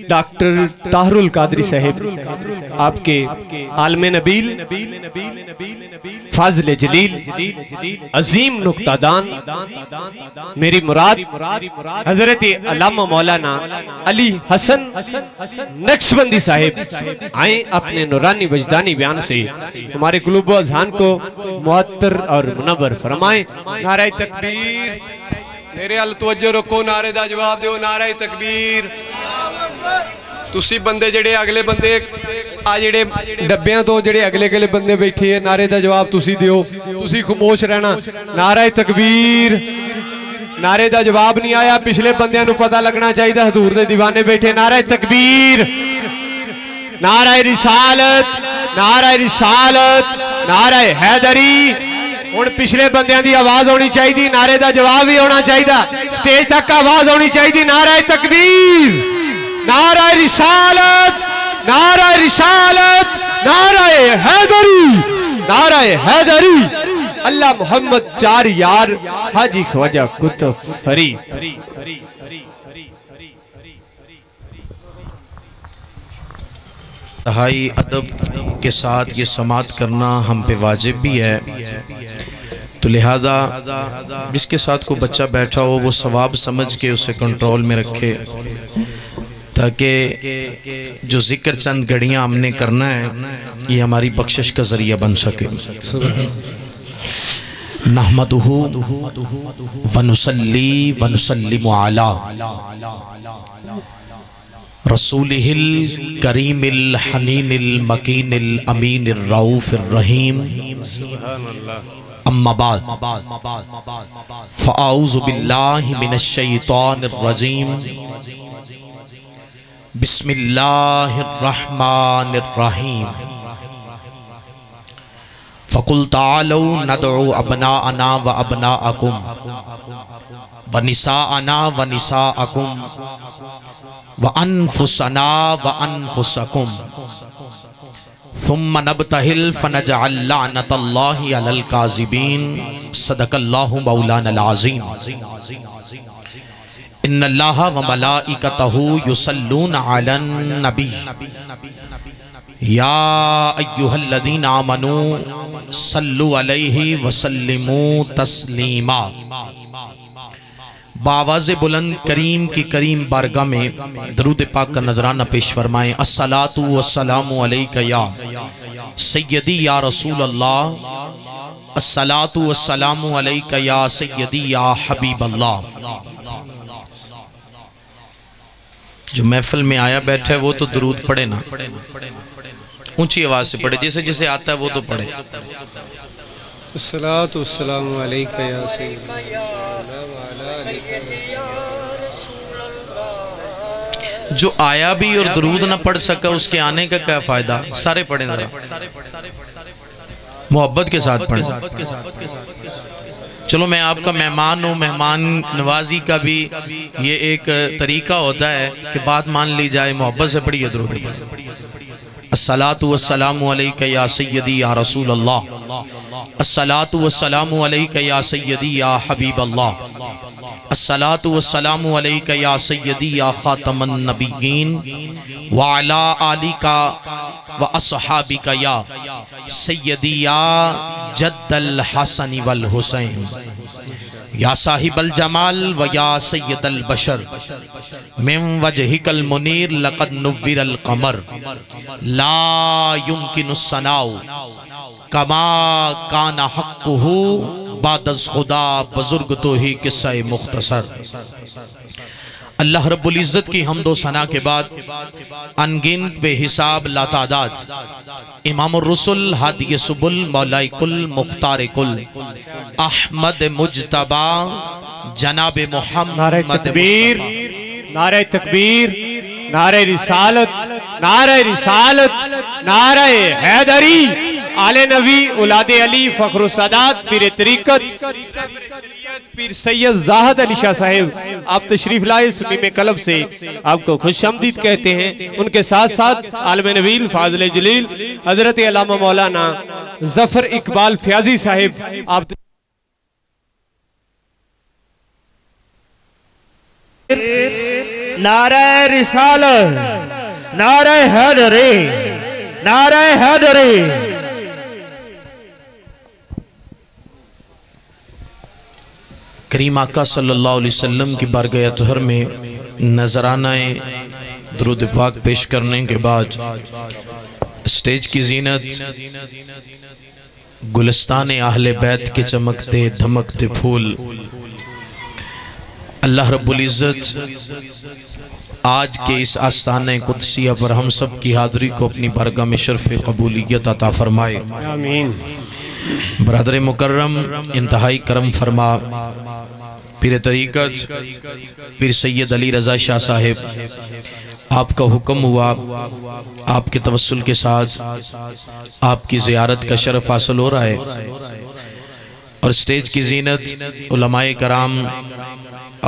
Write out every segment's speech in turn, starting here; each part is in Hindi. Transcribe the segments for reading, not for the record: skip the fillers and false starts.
डॉक्टर ताहरुल कादरी साहिब आपके आलम नबील फाज़िल जलील अजीम नुक्तादान मेरी मुराद हजरत अल्लामा मौलाना अली हसन नक्शबंदी साहिब आए अपने नूरानी वजदानी बयान से हमारे कुलूब अज़हान को मुअत्तर और मुनव्वर फरमाएं। नारे तकबीर, मेरे अल तवज्जो रखो, नारे दा जवाब दो, नारे तकबीर। तुसी बंदे जेड़े अगले बंदे आ जेड़े डब्बियां तो जेड़े अगले अगले बंदे बैठे है, नारे दा जवाब तुसी दियो, तुसी खामोश रहना। नारे तकबीर, नारे दा जवाब नहीं आया, पिछले बंदियां नूं पता लगना चाहिए हजूर दे दीवाने बैठे। नारे तकबीर, नारे रिसालत, नारे रिसालत, नारे हैदरी। हुण पिछले बंदियां दी आवाज होनी चाहिए, नारे दा जवाब भी होना चाहिए, स्टेज तक आवाज होनी चाहिए। नारे तकबीर, नारा रिसालत, नारा रिसालत, नारा हैदरी, नारा हैदरी। अल्लाह मोहम्मद चार यार हाजी ख्वाजा कुतुब फरीद। तहाई अदब के साथ ये समात करना हम पे वाजिब भी है, तो लिहाजा जिसके साथ को बच्चा बैठा हो वो सवाब समझ के उसे कंट्रोल में रखे, ताकि जो जिक्र चंद घड़ियाँ हमने करना है ये हमारी बख्शिश का जरिया बन सके। नहमदुहु व नुसल्ली व नुसल्लिमु अला रसूलिहिल करीमिल हनीनिल मकीनिल अमीनिर रऊफिर रहीम। अम्मा बाद फ़अऊज़ु बिल्लाहि मिनश शैतानिर रजीम। बिस्मिल्लाहिर रहमानिर रहीम। फ़कुल तालौ नदउ अबनाअना व अबनाअकुम व निसाअना व निसाअकुम व अनफुसना व अनफुसकुम थुम्मा नब्तहिल फनजअल लअनतल्लाहि अलल काज़िबीन। सदक़ल्लाहु मौलाना अज़ीम। इन्नल्लाहा व मलाइकतहु युसल्लूना अलन नबी या अय्युहल्लज़ीना आमनू सल्लु अलैहि व सल्लिमू तस्लीमा। बावाज़े बुलंद करीम की करीम बारगाह में दरूद पाक का नजराना पेश फरमाएं। अस्सलातु वस्सलामु अलैका या सय्यदी या रसूल अल्लाह, अस्सलातु वस्सलामु अलैका या सय्यदी या हबीब अल्लाह। जो महफिल में आया बैठा है वो तो दरूद पढ़े ना, ऊंची आवाज से पढ़े, जिसे जिसे आता है वो तो पढ़े। अस्सलातु वस्सलामु अलैका या सय्यदी। जो आया भी और दरूद ना पढ़ सका उसके आने का क्या फायदा। सारे पढ़े जरा, मोहब्बत के साथ पढ़े। चलो मैं आपका मेहमान हूँ, मेहमान नवाजी का भी ये एक तरीका होता है कि बात मान ली जाए। मोहब्बत से पढ़िए दरूद। अस्सलातु वस्सलामु अलैका या सय्यदी या रसूल अल्लाह, अस्सलातु वस्सलामु अलैका या सय्यदी या हबीब अल्लाह, अस्सलातु वस्सलामु अलैका या सय्यदी या खातमन नबिय्यीन व अला आलिका व अस्हाबिका या सय्यदी या जद्दल हसन वल हुसैन या साहिबल जमाल व या सय्यदल बशर मिन वजहिकल मुनीर लक़द नुव्विरल क़मर ला युमकिनुस सनाउ कमा काना हक़्क़ुहु बादस खुदा बुजुर्ग तो ही किस्सा मुख्तसर। अल्लाह रब्बुल इज़्ज़त की हम्दो सना के बाद अनगिनत बेहिसाब लातादाद इमामुर रुसुल हादी सुबुल मौलाई कुल मुख्तार कुल अहमद मुज्तबा जनाब मोहम्मद तकबीर, नारे तकबीर, नारे रिसालत, नारे रिसालत, नारे हैदरी, आले नबी औलादे अली फखरुल सादात पीर तरीकत पीर सैयद ज़ाहिद अली शाह साहिब आप तशरीफ लाए समीम कलब से आपको खुशामदीद कहते हैं। उनके साथ साथ आलम नबील फाज़िल जलील हजरत अल्लामा मौलाना ज़फ़र इकबाल फ़याज़ी साहिब आप नारे रिसालत, नारे हैदरी, नारे हैदरी। करीम आका सल्लल्लाहु अलैहि वसल्लम की बारगाह अतहर में नजरानाए दुरूद पाक पेश करने के बाद स्टेज की जीनत गुलिस्तान अहले बैत के चमकते धमकते फूल अल्लाह रब्बुल इज़्ज़त आज के इस आस्ताने कुदसिया पर हम सब की हाज़िरी को अपनी बारगाह में शर्फ़ कबूलियत अता फरमाए। आमीन। बरदर मुकर्रम इंतहाई करम फरमा पीर तरीक़त पीर सैयद अली रज़ा शाह साहिब, आपका हुक्म हुआ, आपके तवस्सुल के साथ आपकी ज़ियारत का शरफ़ हासिल हो रहा है और स्टेज की जीनत उलमाए कराम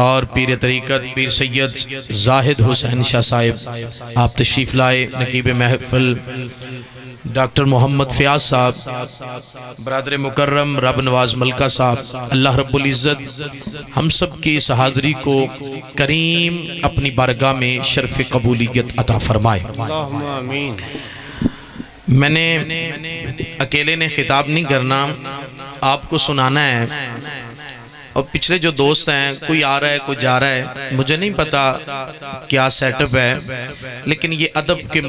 और पीर तरीक़त पीर सैयद जाहिद हुसैन शाह साहिब आप तशरीफ़ लाए। नकीब महफिल डॉक्टर मोहम्मद फ़याज़ साहब, बरादर मुकर्रम रब नवाज मलका साहब, अल्लाह रब्बुल इज़्ज़त हम सब की इस हाज़िरी को करीम अपनी बारगाह में शर्फ़ कबूलियत अता फरमाए। आमीन। मैंने अकेले ने खिताब नहीं करना, आपको सुनाना है। और पिछले जो दोस्त हैं, कोई आ रहा है कोई जा रहा है, मुझे नहीं पता क्या सेटअप है, लेकिन ये अदब के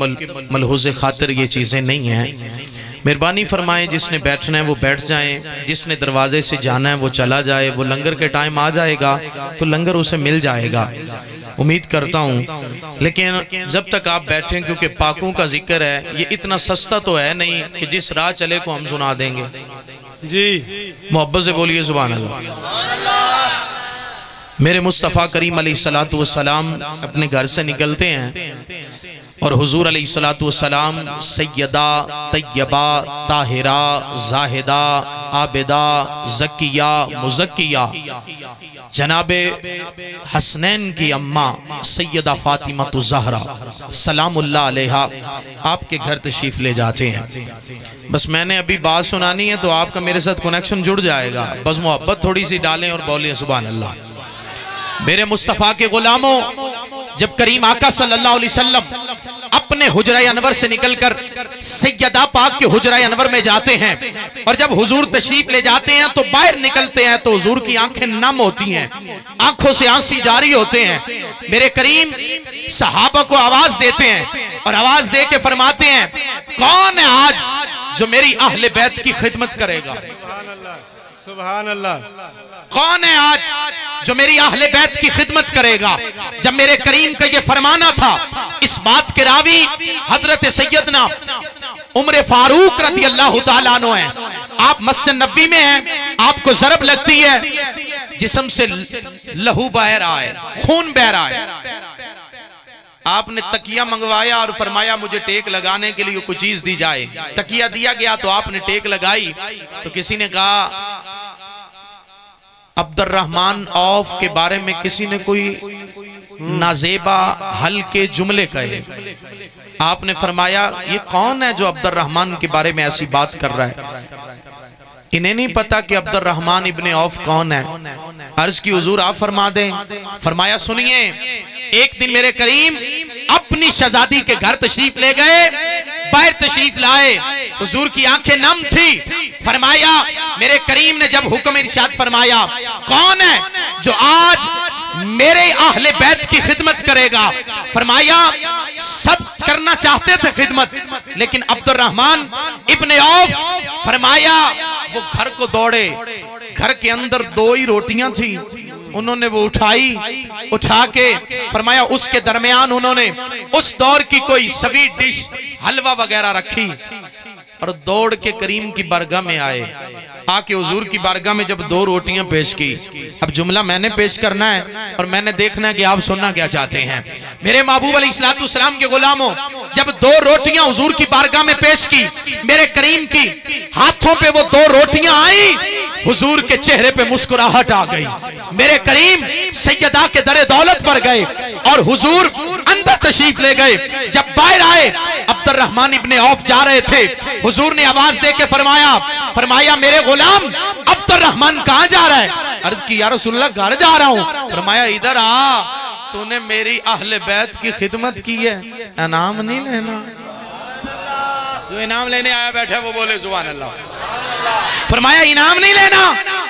मलहूज़े खातिर ये चीज़ें नहीं हैं। मेहरबानी फरमाएं, जिसने बैठना है वो बैठ जाएं, जिसने दरवाजे से जाना है वो चला जाए। वो लंगर के टाइम आ जाएगा तो लंगर उसे मिल जाएगा, उम्मीद करता हूँ। लेकिन जब तक आप बैठें, क्योंकि पाकों का जिक्र है, ये इतना सस्ता तो है नहीं कि जिस राह चले को हम सुना देंगे जी। मोहब्बत से बोलिए सुभान अल्लाह। मेरे मुस्तफ़ा करीम अलैहिस्सलातु वस्सलाम अपने घर से निकलते हैं और हुजूर अलैहिस्सलातु वस्सलाम सैयदा तैयबा ताहिरा जाहिदा आबिदा ज़किया मुज़क्किया जनाबे हसनैन की अम्मा सैयदा फातिमा तो ज़हरा सलामुल्लाह अलैहा आपके घर तशरीफ ले जाते हैं। बस मैंने अभी बात सुनानी है तो आपका मेरे साथ कनेक्शन जुड़ जाएगा। बस मोहब्बत थोड़ी सी डालें और बोलिए सुभान अल्लाह। मेरे मुस्तफ़ा के गुलामों, जब करीम आका सल्लल्लाहु अलैहि वसल्लम अपने हुजरा अनवर से निकलकर सैयदा पाक के हुजरा अनवर में जाते हैं और जब हुजूर तशरीफ ले जाते हैं तो बाहर निकलते हैं तो हुजूर की आंखें नम होती हैं, आंखों से आंसू जारी होते हैं। मेरे करीम सहाबा को आवाज देते हैं और आवाज दे के फरमाते हैं, कौन है आज जो मेरी अहले बैत की खिदमत करेगा? सुभान अल्लाह। कौन है आज जो मेरी अहले बैत की खिदमत करेगा? जब मेरे करीम का ये फरमाना था, इस बात के रावी हजरत सैयदना उमर फारूक रज़ी अल्लाह तआला अन्हु हैं। आप मस्जिद नबी में हैं, आपको ज़रब लगती है, जिस्म से लहू बह रहा है, खून बह रहा है। आपने तकिया मंगवाया और फरमाया मुझे टेक लगाने के लिए कोई चीज दी जाए। तकिया दिया गया तो आपने टेक लगाई तो किसी ने कहा अब्दुर्रहमान औफ के बारे में किसी ने कोई नाजेबा हल्के जुमले कहे। आपने फरमाया ये कौन है जो अब्दुर्रहमान के बारे में ऐसी बात कर रहा है? इन्हें नहीं पता कि अब्दुर्रहमान इब्ने औफ कौन है। अर्ज की हुजूर आप फरमा दें। फरमाया सुनिए, एक दिन मेरे करीम अपनी शहजादी के घर तशरीफ ले गए, बाहर तशरीफ लाए, हुजूर की आंखें नम थी। फरमाया मेरे करीम ने जब हुक्म इरशाद फरमाया, कौन है जो आज मेरे अहले बैत की खिदमत करेगा? फरमाया सब करना चाहते थे खिदमत, लेकिन अब्दुर्रहमान इब्ने औफ, फरमाया वो घर को दौड़े। घर के अंदर 2 ही रोटियां थी, उन्होंने वो उठा के फरमाया उसके दरमियान उन्होंने उस दौर की कोई स्वीट डिश हलवा वगैरह रखी और दौड़ के करीम की बारगाह में आए। आके हुजूर की बारगाह में जब 2 रोटियां पेश की, अब जुमला मैंने पेश करना है और मैंने देखना है कि आप सुनना क्या चाहते हैं। मेरे महबूब अलैहिस्सलाम के गुलामों, जब 2 रोटियां हुजूर की बारगाह में पेश की, मेरे करीम की हाथों पे वो 2 रोटियां आई, हुजूर के चेहरे पे मुस्कुराहट आ गई। मेरे करीम सैयदा के दरे दौलत पर गए और हुजूर अंदर तशरीफ ले गए। जब बाहर आए, अब्दुर्रहमान इब्ने औफ जा रहे थे, हुजूर ने आवाज दे के फरमाया मेरे गुलाम अब्दुर्रहमान कहां जा रहा है? अर्ज की या रसूलल्लाह घर जा रहा हूं। फरमाया इधर आ, तूने मेरी अहले बैत की खिदमत की है, इनाम नहीं लेना। जो इनाम लेने आया बैठा वो बोले सुभान अल्लाह। फरमाया इनाम नहीं लेना।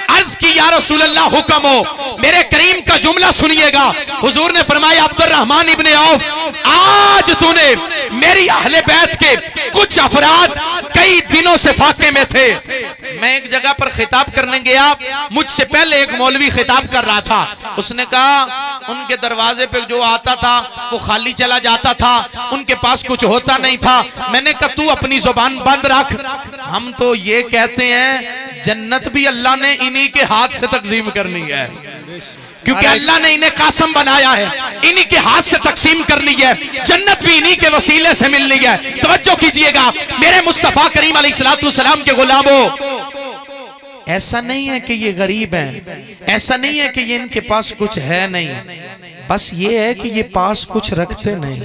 अर्ज की या रसूल अल्लाह हुक्म हो, मेरे करीम का जुमला सुनिएगा। हुजूर ने फरमाया अब्दुर्रहमान इब्ने औफ, आज तूने मेरी अहले बैत के कुछ अफराद कई दिनों से फाके में थे। मैं एक जगह पर खिताब करने गया, मुझसे पहले एक मौलवी खिताब कर रहा था। उसने कहा उनके दरवाजे पे जो आता था वो खाली चला जाता था, उनके पास कुछ होता नहीं था। मैंने कहा तू अपनी जुबान बंद रख, हम तो ये कहते हैं जन्नत भी अल्लाह ने इन्हीं के हाथ से तकसीम करनी है, क्योंकि अल्लाह ने इन्हें कासम बनाया है, इन्हीं के हाथ से तकसीम करनी है। जन्नत भी इन्हीं के वसीले से मिलनी है। तवज्जो कीजिएगा मेरे मुस्तफा करीम अलैहिस्सलाम के गुलामों, ऐसा नहीं है कि ये गरीब हैं, ऐसा नहीं है कि ये इनके पास कुछ है नहीं, बस ये है कि ये पास कुछ रखते नहीं।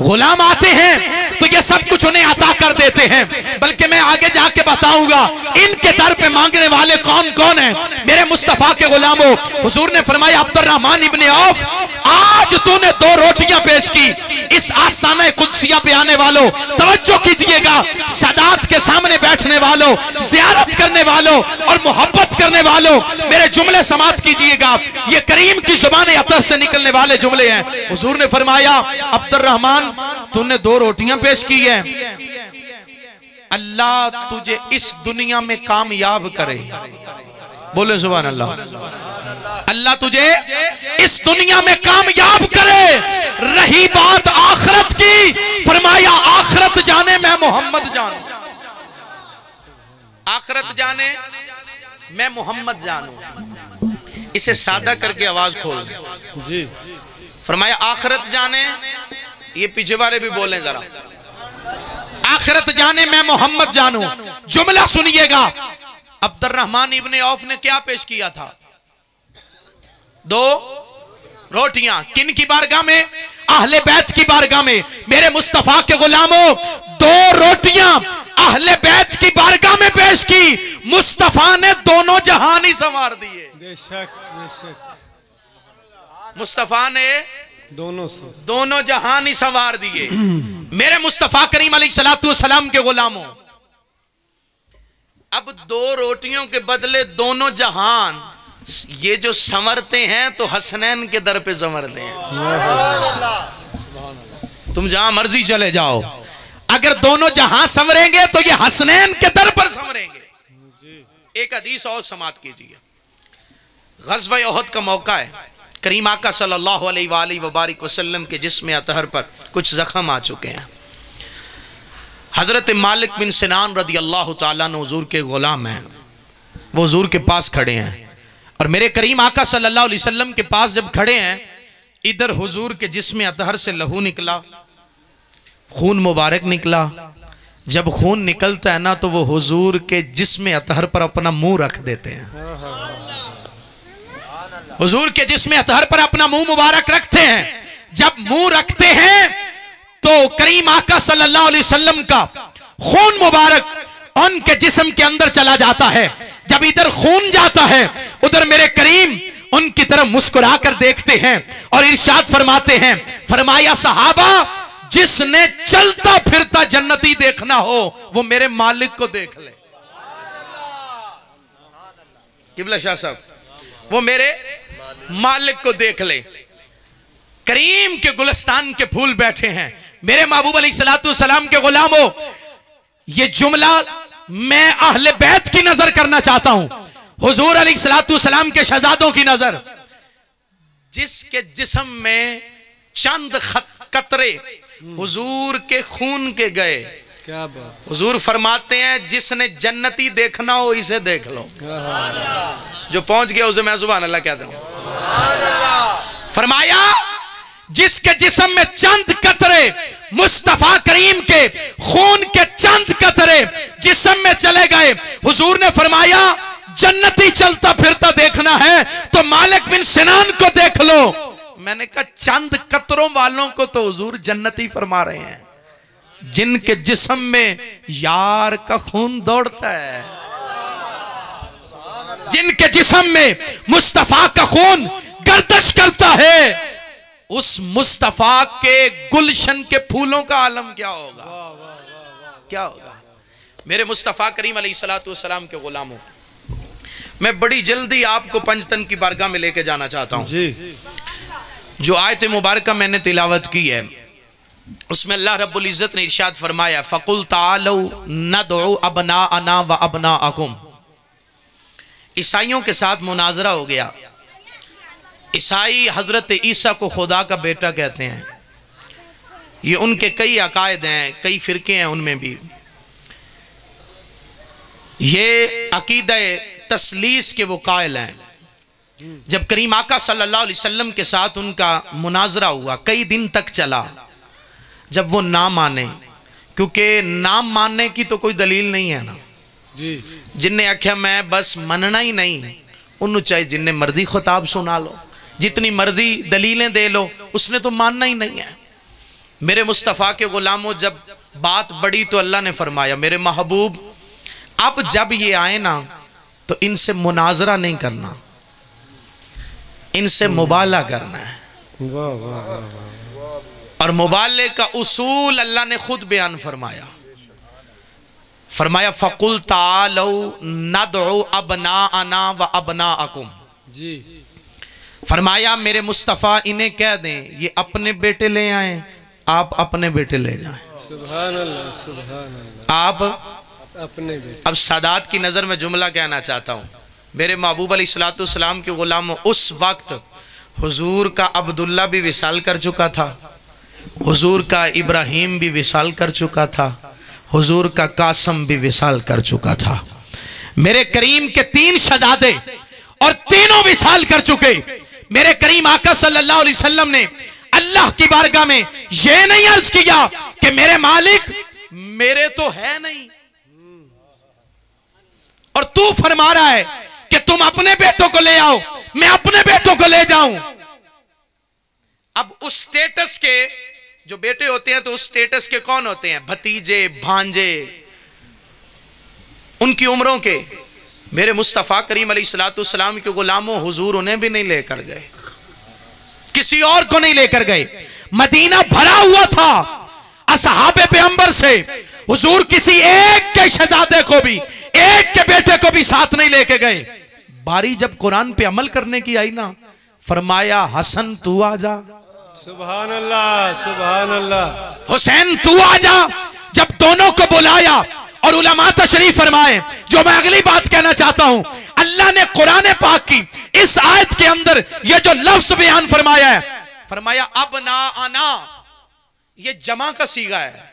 गुलाम आते हैं तो ये सब कुछ उन्हें अता कर देते हैं, बल्कि मैं आगे जाके बताऊंगा इनके दर पे मांगने वाले कौन कौन हैं। मेरे मुस्तफा के गुलामों, हुजूर ने फरमाया अब्दुर्रहमान इब्ने औफ, आज तूने 2 रोटियां पेश की। इस आस्ताना कुदसिया पे आने वालों तवज्जो कीजिएगा, सदात के सामने बैठने वालों, ज़ियारत करने वालों और मोहब्बत करने वालों, मेरे जुमले समाप्त कीजिएगा। ये करीम की जुबान अतर से निकलने वाले जुमले हैं। हुजूर ने फरमाया अब्दुर्रहमान तूने 2 रोटियां पेश की है, अल्लाह तुझे इस दुनिया में कामयाब करे। बोले सुभान अल्लाह। अल्लाह तुझे इस दुनिया में कामयाब करे। रही बात आखिरत की, फरमाया आखिरत जाने मैं मोहम्मद जानूं, आखिरत जाने मैं मोहम्मद जानूं। इसे सादा करके आवाज खोल जी। फरमाया आखिरत जाने, ये पीछे वाले भी बोले जरा, आखिरत जाने मैं मोहम्मद जानूं। जुमला सुनिएगा, अब्दुर्रहमान इब्ने औफ ने क्या पेश किया था? 2 रोटियां। किन की बारगाह में? अहले बैत की बारगाह में। मेरे मुस्तफा के गुलामों, 2 रोटियां अहले बैत की बारगाह में पेश की। मुस्तफा ने दोनों जहान ही संवार दिए। बेशक बेशक मुस्तफा ने दोनों जहान ही संवार दिए। मेरे मुस्तफा करीम अलैहिस्सलाम के गुलामों, अब 2 रोटियों के बदले दोनों जहान ये जो संवरते हैं तो हसनैन के दर पे संवरते हैं। तुम जहां मर्जी चले जाओ, अगर दोनों जहां संवरेंगे तो ये हसनैन के दर पर संवरेंगे। एक हदीस और समाप्त कीजिए। ग़ज़वा उहद का मौका है, करीम आका सल्लल्लाहु अलैहि वसल्लम के जिस्म अतहर पर कुछ जख्म आ चुके हैं। हजरत मालिक बिन सिनान रदी अल्लाह ताला अन्हु हुजूर के गुलाम हैं, वो हुजूर के पास खड़े हैं और मेरे करीम आका सल्लल्लाहु अलैहि वसल्लम के पास जब खड़े हैं, इधर हुजूर के जिस्म अतहर से लहू निकला, खून मुबारक निकला। जब खून निकलता है ना तो वो हुजूर के जिस्म अतहर पर अपना मुंह रख देते हैं। हुजूर के जिस्म अतहर पर अपना मुंह मुबारक रखते हैं। जब मुंह रखते हैं तो करीम आका सल्लल्लाहु अलैहि वसल्लम का खून मुबारक उनके जिस्म के अंदर चला जाता है। जब इधर खून जाता है, उधर मेरे करीम उनकी तरफ मुस्कुरा कर देखते हैं और इरशाद फरमाते हैं, फरमाया सहाबा, जिसने चलता फिरता जन्नती देखना हो वो मेरे मालिक को देख ले। किबला शाह साहब, वो मेरे मालिक को देख ले। करीम के गुलस्तान के फूल बैठे हैं। मेरे महबूब अलैहिस्सलाम के गुलामों, ये जुमला मैं अहले बैत की नजर करना चाहता हूं, हुजूर अलैहिस्सलाम के शहजादों की नजर। जिसके जिस्म में चंद कतरे हुजूर के खून के गए, क्या बात। हुजूर फरमाते हैं जिसने जन्नती देखना हो इसे देख लो। जो पहुंच गया उसे मैं सुभान अल्लाह कहता हूं। फरमाया जिसके जिस्म में चंद कतरे मुस्तफा करीम के खून के चंद कतरे जिस्म में चले गए, हुजूर ने फरमाया जन्नती चलता फिरता देखना है तो मालिक बिन सिनान को देख लो। मैंने कहा चंद कतरों वालों को तो हुजूर जन्नती फरमा रहे हैं, जिनके जिस्म में यार का खून दौड़ता है, जिनके जिस्म में मुस्तफा का खून गर्दश करता है, उस मुस्तफा के गुलशन के फूलों का आलम क्या होगा? क्या होगा? मेरे मुस्तफा करीम अलैहिस्सलातु वस्सलाम के गुलामों, मैं बड़ी जल्दी आपको पंचतन की बारगाह में लेके जाना चाहता हूं जी। जो आयत मुबारका मैंने तिलावत की है उसमें अल्लाह रब्बुल इज्जत ने इरशाद फरमाया, फ़कुल तालौ नदउ अबनाअना व अबनाअकुम। ईसाइयों के साथ मुनाजरा हो गया। ईसाई हजरत ईसा को खुदा का बेटा कहते हैं। ये उनके कई अकायद हैं, कई फिरके हैं, उनमें भी ये अकीदा तस्लीस के वो कायल हैं। जब करीम आका सल्लल्लाहु अलैहि वसल्लम के साथ उनका मुनाजरा हुआ, कई दिन तक चला, जब वो ना माने, क्योंकि नाम मानने की तो कोई दलील नहीं है ना जी। जिनने आख्या मैं बस मनना ही नहीं, उन्होंने चाहे जिन्ने मर्जी खुताब सुना लो, जितनी मर्जी दलीलें दे लो, उसने तो मानना ही नहीं है। मेरे मुस्तफ़ा के गुलामों, जब बात बढ़ी तो अल्लाह ने फरमाया, मेरे महबूब अब जब ये आए ना तो इनसे मुनाजरा नहीं करना, इनसे मुबाला करना है। वाह वाह वाह। और मुबाले का उसूल अल्लाह ने खुद बयान फरमाया। फरमाया फ़कुल तालौ नदउ अबनाअना व अबनाअकुम जी। फरमाया मेरे मुस्तफ़ा इन्हें कह दें ये अपने बेटे ले आए, आप अपने बेटे ले जाएं। सुभान अल्लाह, सुभान अल्लाह। आप अपने बेटे। अब सादात की नज़र में जुमला कहना चाहता हूँ। मेरे महबूब अलैहिस्सलातु वस्सलाम के गुलाम उस वक्त हुजूर का अब्दुल्ला भी विसाल कर चुका था, हुजूर का इब्राहिम भी विसाल कर चुका था, हुजूर का कासम भी विसाल कर चुका था। मेरे करीम के 3 शहजादे और तीनों विसाल कर चुके। मेरे करीम आका सल्लल्लाहु अलैहि वसल्लम ने अल्लाह की बारगाह में यह नहीं अर्ज किया कि मेरे मालिक मेरे तो है नहीं, और तू फरमा रहा है कि तुम अपने बेटों को ले आओ, मैं अपने बेटों को ले जाऊं। अब उस स्टेटस के जो बेटे होते हैं तो उस स्टेटस के कौन होते हैं? भतीजे, भांजे, उनकी उम्रों के। मेरे मुस्तफ़ा करीम अलैहिस्सलातु वस्सलाम के गुलामों, हुजूर उन्हें भी नहीं लेकर गए, किसी और को नहीं लेकर गए। मदीना भरा हुआ था असहाबे पैगंबर से। हुजूर किसी एक के शहजादे को भी, एक के बेटे को भी साथ नहीं लेके गए। बारी जब कुरान पे अमल करने की आई ना, फरमाया हसन तू आजा। सुभान अल्लाह, सुभान अल्लाह। हुसैन तू आजा। जब दोनों को बुलाया और उलमा तशरीफ फरमाए, जो मैं अगली बात कहना चाहता हूं, अल्लाह ने कुरान पाक की इस आयत के अंदर ये जो लफ्ज बयान फरमाया है, फरमाया अब ना आना, ये जमा का सीगा है।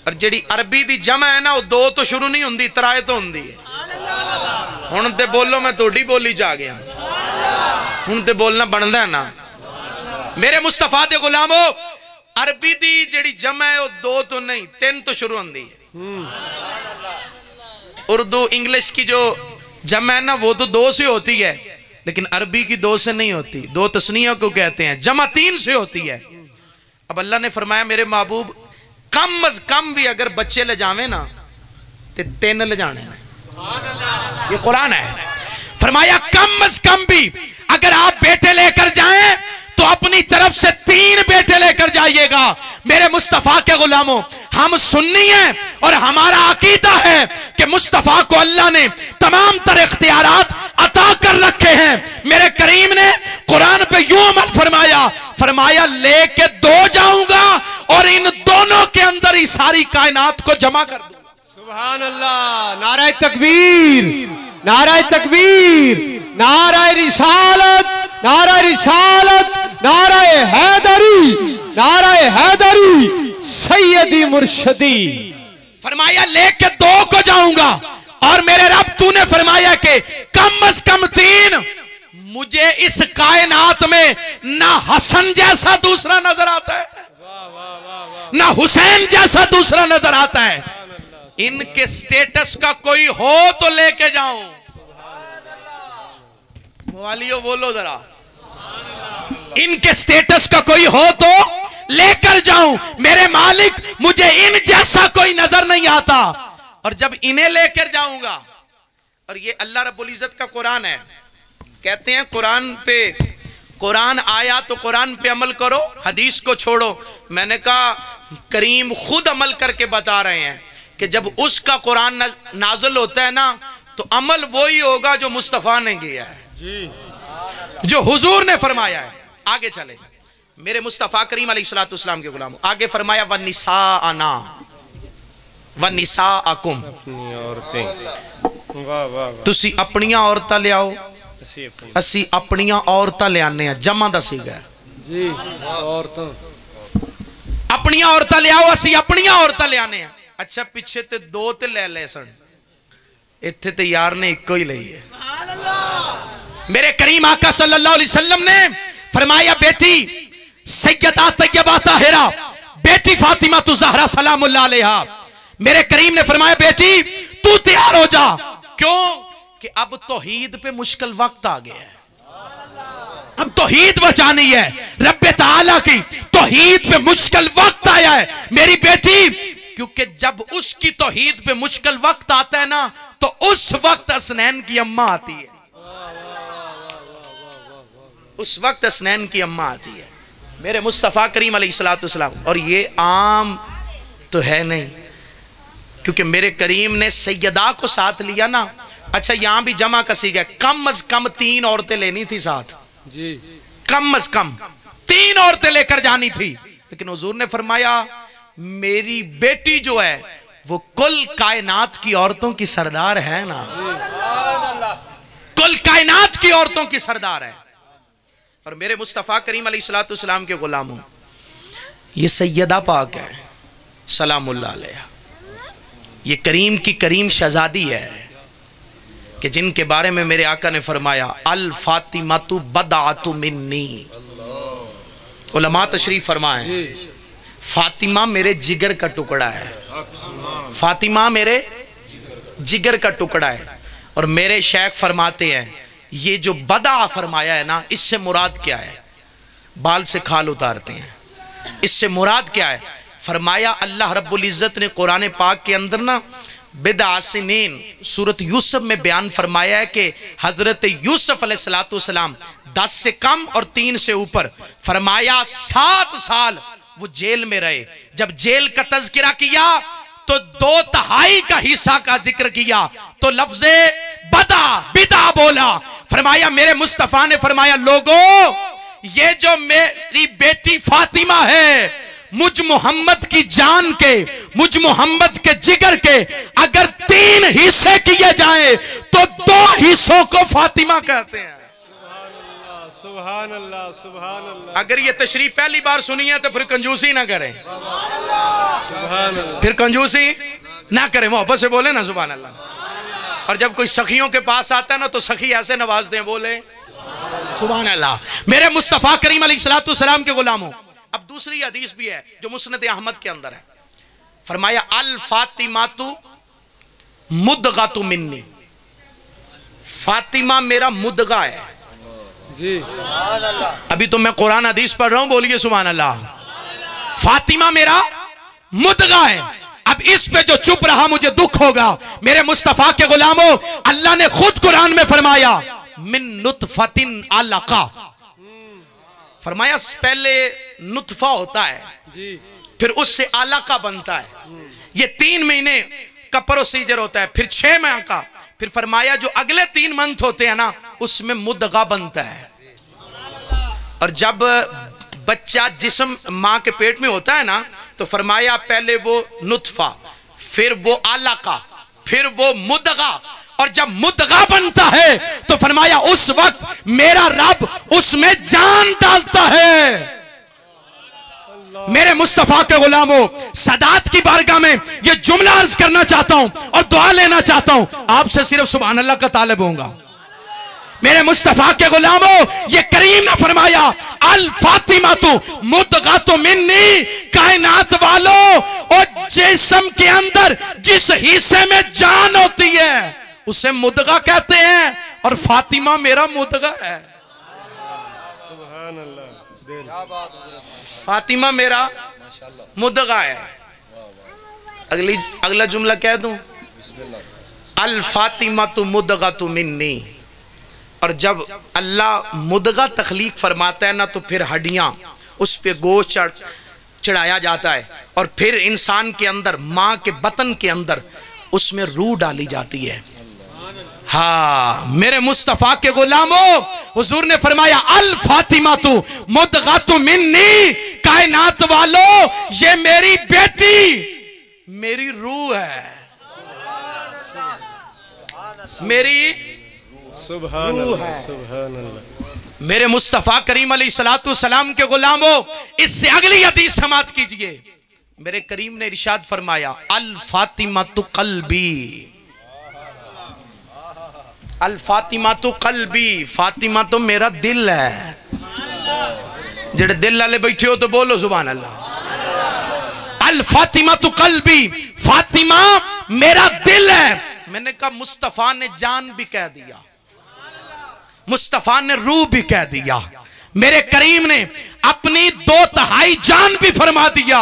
और जेड़ी अरबी दी जमा है ना, वो 2 तो शुरू नहीं होंदी, 3 तो होंदी है। हुण ते बोलो मैं तोड़ी बोली जा गया, हुण ते बोलना बनदा है ना। मेरे मुस्तफा दे गुलामो, अरबी दी जेड़ी जमा है वो 2 तो नहीं 3 तो शुरू होंदी है। उर्दू इंग्लिश की जो जमा है ना वो तो 2 से होती है, लेकिन अरबी की 2 से नहीं होती। 2 तस्निया को कहते हैं, जमा 3 से होती है। अब अल्लाह ने फरमाया मेरे महबूब कम अज कम भी अगर बच्चे ले जावे ना तो 3 ले जाने, ये कुरान है। फरमाया कम अज कम भी अगर आप बेटे लेकर जाएं तो अपनी तरफ से 3 बेटे लेकर जाइएगा। मेरे मुस्तफा के गुलामों, हम सुन्नी हैं और हमारा अकीदा है कि मुस्तफा को अल्लाह ने तमाम तरह इख्तियारात अता कर रखे हैं। मेरे करीम ने कुरान पे यूं अमल फरमाया, फरमाया लेके 2 जाऊंगा और इन दोनों के अंदर ही सारी कायनात को जमा कर दूंगा। सुभान अल्लाह। नाराए तकबीर, नाराए तकबीर, नाराए रिसालत, नाराए रिसालत, नाराए हैदरी, नाराए हैदरी, सैयदी मुर्शदी। फरमाया लेके 2 को जाऊंगा, और मेरे रब तूने फरमाया कि कम अज कम 3। मुझे इस कायनात में ना हसन जैसा दूसरा नजर आता है, ना हुसैन जैसा दूसरा नजर आता है। इनके स्टेटस का कोई हो तो लेके जाऊं। वालियो बोलो जरा, इनके स्टेटस का कोई हो तो लेकर जाऊं। मेरे मालिक मुझे इन जैसा कोई नजर नहीं आता, और जब इन्हें लेकर जाऊंगा, और ये अल्लाह रब्बुल इज्जत का कुरान है, कहते हैं कुरान आया तो कुरान पे अमल करो, हदीस को छोड़ो। मैंने कहा करीम खुद अमल करके बता रहे हैं कि जब उसका कुरान नाज़िल होता है ना तो अमल वही होगा जो मुस्तफ़ा ने किया है जी, जो हुजूर ने फरमाया है। आगे चले मेरे मुस्तफ़ा करीम अलैहिस्सलाम के गुलामों, आगे फरमाया व निसाअना व निसाअकुम, तुसी अपनियां औरतां ले आओ, असी अपनियां औरतां ले आने हैं। जमा दा सीगा जी, औरतां अपनियां औरतां ले आओ, असी अपनियां औरतां ले आने हैं। अच्छा पिछे ते दो ते ले सन, इत्थे ते यार ने इको ही लई है। मेरे करीम आका सल्लल्लाहु अलैहि वसल्लम ने फरमाया बेटी सैयदा तैयबा ताहिरा, बेटी फातिमा तु ज़हरा सलामुल्लाह अलैहा, मेरे करीम ने फरमाया बेटी तू तैयार हो जा। क्यों कि अब तौहीद पे मुश्किल वक्त आ गया है, अब तौहीद बचानी है रब्बे ताला की, तौहीद पे मुश्किल वक्त आया है मेरी बेटी। क्योंकि जब उसकी तौहीद पे मुश्किल वक्त आता है ना तो उस वक्त हसनैन की अम्मा आती है, उस वक्त हसनैन की अम्मा आती है मेरे मुस्तफ़ा करीम अलैहिस्सलाम। और ये आम तो है नहीं, क्योंकि मेरे करीम ने सैयदा को साथ लिया ना। अच्छा यहां भी जमा कसी गया, कम अज कम 3 औरतें लेनी थी साथ जी, कम अज कम 3 औरतें लेकर जानी थी। लेकिन हुजूर ने फरमाया मेरी बेटी जो है वो कुल कायनात की औरतों की सरदार है ना, कुल कायनात की औरतों की सरदार है। और मेरे मुस्तफ़ा करीम अलैहिस्सलाम के गुलामों, ये सैयदा पाक है सलामुल्लाह अलैहा, ये करीम की करीम शहजादी है कि जिनके बारे में मेरे आका ने फरमाया अल फातिमातु बदअतु मिन्नी। उलमा तशरीफ फरमाए फातिमा मेरे जिगर का टुकड़ा है, फातिमा मेरे जिगर का टुकड़ा है। और मेरे शेख फरमाते हैं ये जो बदा फरमाया है ना, इससे मुराद क्या है? बाल से खाल उतारते हैं, इससे मुराद क्या है? फरमाया अल्लाह रब्बुल इज़्ज़त ने कुरान पाक के अंदर ना बिदअसिनीन सूरत यूसुफ में बयान फरमाया है कि हजरत यूसुफ अलैहिस्सलाम 10 से कम और 3 से ऊपर, फरमाया 7 साल वो जेल में रहे। जब जेल का तज़किरा किया तो 2/3 का हिस्सा का जिक्र किया तो लफ्ज़े बिदा बोला। फरमाया मेरे मुस्तफ़ा ने फरमाया लोगों ये जो मेरी बेटी फातिमा है मुझ मोहम्मद की जान के, मुझ मोहम्मद के जिगर के अगर 3 हिस्से किए जाएं तो 2 हिस्सों को फातिमा कहते हैं। सुभान अल्लाह, सुभान अल्लाह। अगर ये तशरीफ पहली बार सुनी है तो फिर कंजूसी ना करें, फिर कंजूसी ना करें, मोहब्बत से बोले ना सुभान अल्लाह। और जब कोई सखियों के पास आता है ना तो सखी ऐसे नवाजते हैं, बोले सुभान अल्लाह। मेरे मुस्तफ़ा करीम अलैहिस्सलाम के गुलामों, अब दूसरी हदीस भी है जो मुस्नद अहमद के अंदर है। फरमाया अल फातिमातु मुदगातु मिन्नी, फातिमा मेरा मुदगा है जी। अभी तो मैं कुरान हदीस पढ़ रहा हूं, बोलिए सुभान अल्लाह। फातिमा मेरा मुदगा है। अब इस पे जो चुप रहा मुझे दुख होगा। मेरे मुस्तफ़ा के गुलामों, अल्लाह ने खुद कुरान में फरमाया मिन नुतफतिन अलका, फरमाया पहले नुतफा होता है जी, फिर उससे अलका बनता है। ये 3 महीने का प्रोसीजर होता है, फिर 6 माह का, फिर फरमाया जो अगले 3 मंथ होते हैं ना उसमें मुदगा बनता है। और जब बच्चा जिस्म मां के पेट में होता है ना तो फरमाया पहले वो नुतफा, फिर वो अलका, फिर वो मुदगा, और जब मुदगा बनता है तो फरमाया उस वक्त मेरा रब उसमें जान डालता है। मेरे मुस्तफ़ा के गुलामों, सदात की बारगाह में ये जुमला अर्ज करना चाहता हूं और दुआ लेना चाहता हूं, आपसे सिर्फ सुभान अल्लाह का तालिब होऊंगा। मेरे मुस्तफ़ा के गुलामों, ये करीम ने फरमाया अल फातिमातु मुदगातु मिन्नी, कायनात वालों और जिस्म के अंदर जिस हिस्से में जान होती है उसे मुदगा कहते हैं, और फातिमा मेरा मुदगा है। सुभान अल्लाह, फातिमा मेरा मुदगा है। अगला जुमला कह दूं, अल फातिमातु मुदगातु मिन्नी, और जब अल्लाह मुदगा तख्लीक फरमाता है ना, तो फिर हड्डियां उस पे गोश्त चढ़ाया जाता है और फिर इंसान के अंदर, माँ के बतन के अंदर उसमें रूह डाली जाती है। हाँ मेरे मुस्तफा के गुलामों, हुजूर ने फरमाया अल फातिमा तू मुदगातु मिन्नी, कायनात वालों ये मेरी बेटी मेरी रूह है, मेरी रूह है। मेरे मुस्तफा करीम अलैहिस्सलातु सलाम के गुलामों, इससे अगली हदीस समाप्त कीजिए। मेरे करीम ने इरशाद फरमाया अल फातिमा तु कल्बी, अल फातिमा तो कल्बी, फातिमा तो मेरा दिल है। जेड़े दिल वाले बैठे हो तो बोलो सुभान अल्लाह। अल फातिमा तो कल्बी, फातिमा मेरा दिल है। मैंने कहा मुस्तफा ने जान भी कह दिया, मुस्तफा ने रूह भी कह दिया, मेरे करीम ने अपनी 2/3 जान भी फरमा दिया,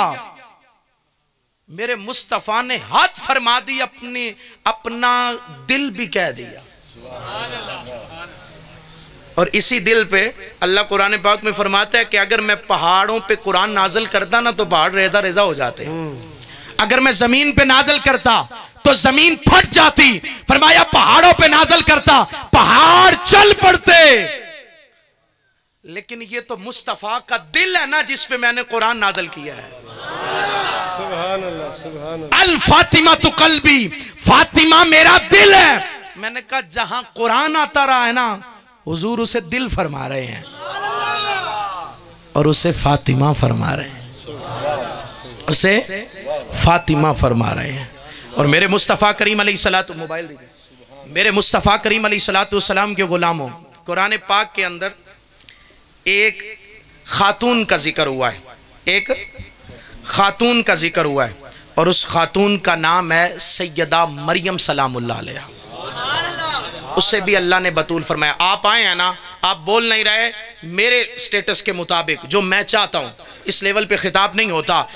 मेरे मुस्तफा ने हाथ फरमा दी, अपना दिल भी कह दिया। और इसी दिल पे अल्लाह कुरान पाक में फरमाता है कि अगर मैं पहाड़ों पे कुरान नाजिल करता ना तो पहाड़ रेजा रेजा हो जाते, अगर मैं जमीन पे नाजिल करता तो जमीन फट जाती। फरमाया पहाड़ों पे नाजिल करता पहाड़ चल पड़ते। लेकिन ये तो मुस्तफा का दिल है ना जिस पे मैंने कुरान नाजिल किया है। सुभान अल्लाह, सुभान अल्लाह। अल फातिमा तु कल्बी, फातिमा मेरा दिल है। मैंने कहा जहां कुरान आता रहा है ना, हुजूर उसे दिल फरमा रहे हैं और उसे फातिमा फरमा रहे हैं, उसे फातिमा फरमा रहे हैं। और मेरे मुस्तफ़ा करीम अलैहिस्सलातु, मोबाइल दीजिए, मेरे मुस्तफ़ा करीम अलैहिस्सलातु सलाम के गुलामों, कुरान पाक के अंदर एक खातून का जिक्र हुआ है, एक खातून का जिक्र हुआ है और उस खातून का नाम है सैयदा मरियम सलामुल्लाह अलैहा। उससे भी अल्लाह ने बतूल फरमाया। आप आए हैं ना, आप बोल नहीं रहे, मेरे स्टेटस के मुताबिक जो मैं चाहता हूं इस लेवल पे खिताब नहीं होता।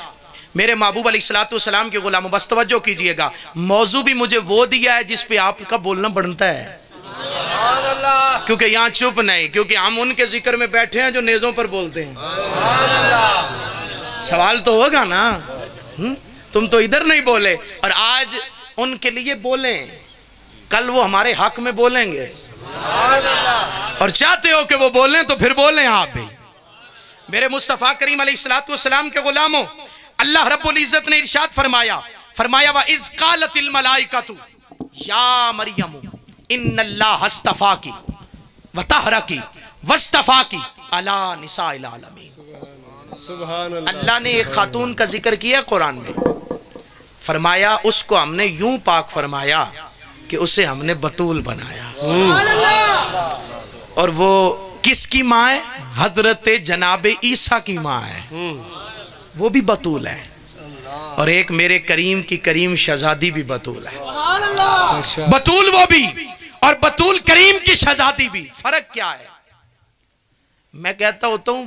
मेरे महबूब अलैहिस्सलातु सलाम के गुलामों, बस तवज्जो कीजिएगा, मौजू भी मुझे वो दिया है जिस पे आपका बोलना बनता है, क्योंकि यहाँ चुप नहीं, क्योंकि हम उनके जिक्र में बैठे हैं जो नेज़ों पर बोलते हैं। सवाल तो होगा ना, तुम तो इधर नहीं बोले और आज उनके लिए बोले, कल वो हमारे हक में बोलेंगे और चाहते हो कि वो बोलें तो फिर बोलें आप भी। मेरे मुस्तफ़ा करीम अलैहिस्सलातु वस्सलाम के गुलामों, अल्लाह रब्बुल इज्जत ने इरशाद फरमाया, व इज़ क़ालतिल मलाइकतु या मरियम इन्नल्लाह अस्तफ़ाकी व तहरकी वस्तफ़ाकी अला निसाइल आलमीन। सुभान अल्लाह। अल्लाह ने एक खातून का जिक्र किया कुरान में, फरमाया उसको हमने यूं पाक फरमाया कि उसे हमने बतूल बनाया। और वो किसकी माँ है? हजरत जनाबे ईसा की माँ है, वो भी बतूल है। और एक मेरे करीम की करीम शहजादी भी बतूल है। बतूल वो भी और बतूल करीम की शहजादी भी। फर्क क्या है? मैं कहता होता हूं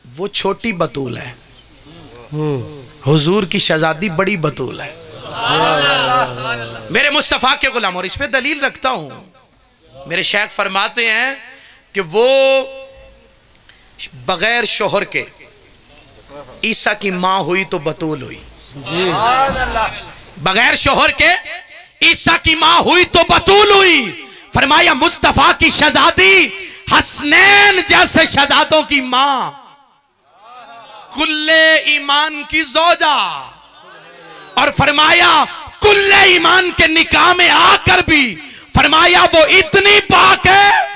वो छोटी बतूल है, हुजूर की शहजादी बड़ी बतूल है। मेरे मुस्तफा के गुलाम, और इस पे दलील रखता हूं, मेरे शेख फरमाते हैं कि वो बगैर शोहर के ईसा की मां हुई तो बतूल हुई। बगैर शोहर के ईसा की मां हुई तो बतूल हुई। फरमाया मुस्तफा की शहजादी हसनैन जैसे शहजादों की मां, कुल्ले ईमान की जोजा। और फरमाया कुल्ले ईमान के निकाह में आकर भी फरमाया वो इतनी पाक है,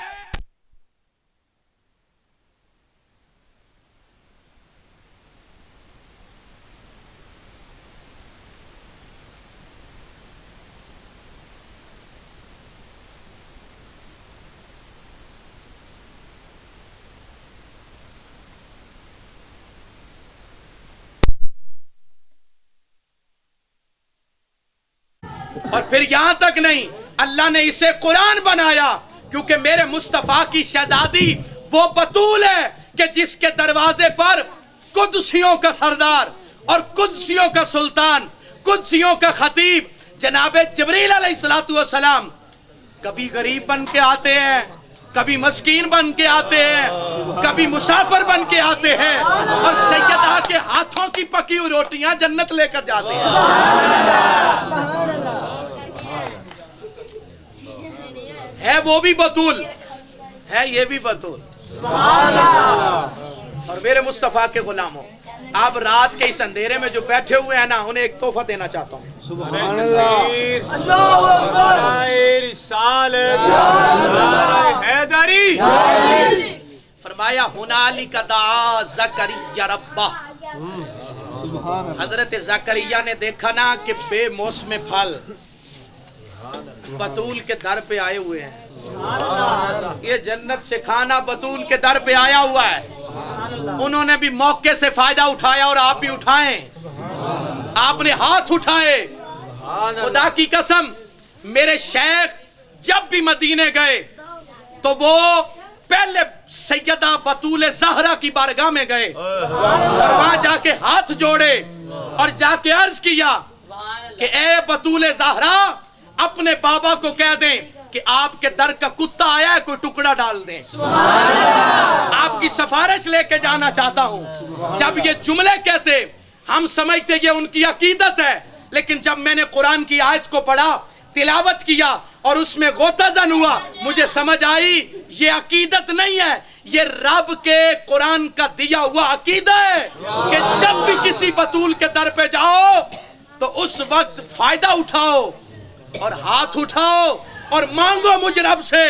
और फिर यहां तक नहीं, अल्लाह ने इसे कुरान बनाया क्योंकि मेरे मुस्तफा की शहजादी वो बतूल है कि जिसके दरवाजे पर कुद्सियों का सरदार और कुद्सियों का सुल्तान, कुद्सियों का खतीब जनाबे जिब्रील अलैहिस्सलातु वस्सलाम कभी गरीब बन के आते हैं, कभी मस्कीन बन के आते हैं, कभी मुसाफिर बन के आते हैं, और सैयदा के हाथों की पकी हुई रोटियां जन्नत लेकर जाते हैं। है वो भी बतूल है, ये भी बतूल। और मेरे मुस्तफा के गुलामों, आप रात के इस अंधेरे में जो बैठे हुए हैं ना, उन्हें एक तोहफा देना चाहता हूँ। फरमाया हुनाली का दा ज़करिया रब्बा। हजरत ज़करिया ने देखा ना कि बेमौसम फल बतूल के दर पे आए हुए हैं। ये जन्नत से खाना बतूल के दर पे आया हुआ है। उन्होंने भी मौके से फायदा उठाया, और आप भी उठाएं। आपने हाथ उठाए। खुदा की कसम, मेरे शेख जब भी मदीने गए तो वो पहले सैयदा बतूल ज़हरा की बारगाह में गए और वहां जाके हाथ जोड़े और जाके अर्ज किया कि ए बतूल ज़हरा, अपने बाबा को कह दें कि आपके दर का कुत्ता आया है, कोई टुकड़ा डाल दें। आपकी सिफारिश लेके जाना चाहता हूं। जब ये जुमले कहते, हम समझते ये उनकी अकीदत है, लेकिन जब मैंने कुरान की आयत को पढ़ा, तिलावत किया और उसमें गोताजन हुआ, मुझे समझ आई ये अकीदत नहीं है, ये रब के कुरान का दिया हुआ अकीदा है कि जब भी किसी बतूल के दर पे जाओ तो उस वक्त फायदा उठाओ और हाथ उठाओ और मांगो मुझ रब से।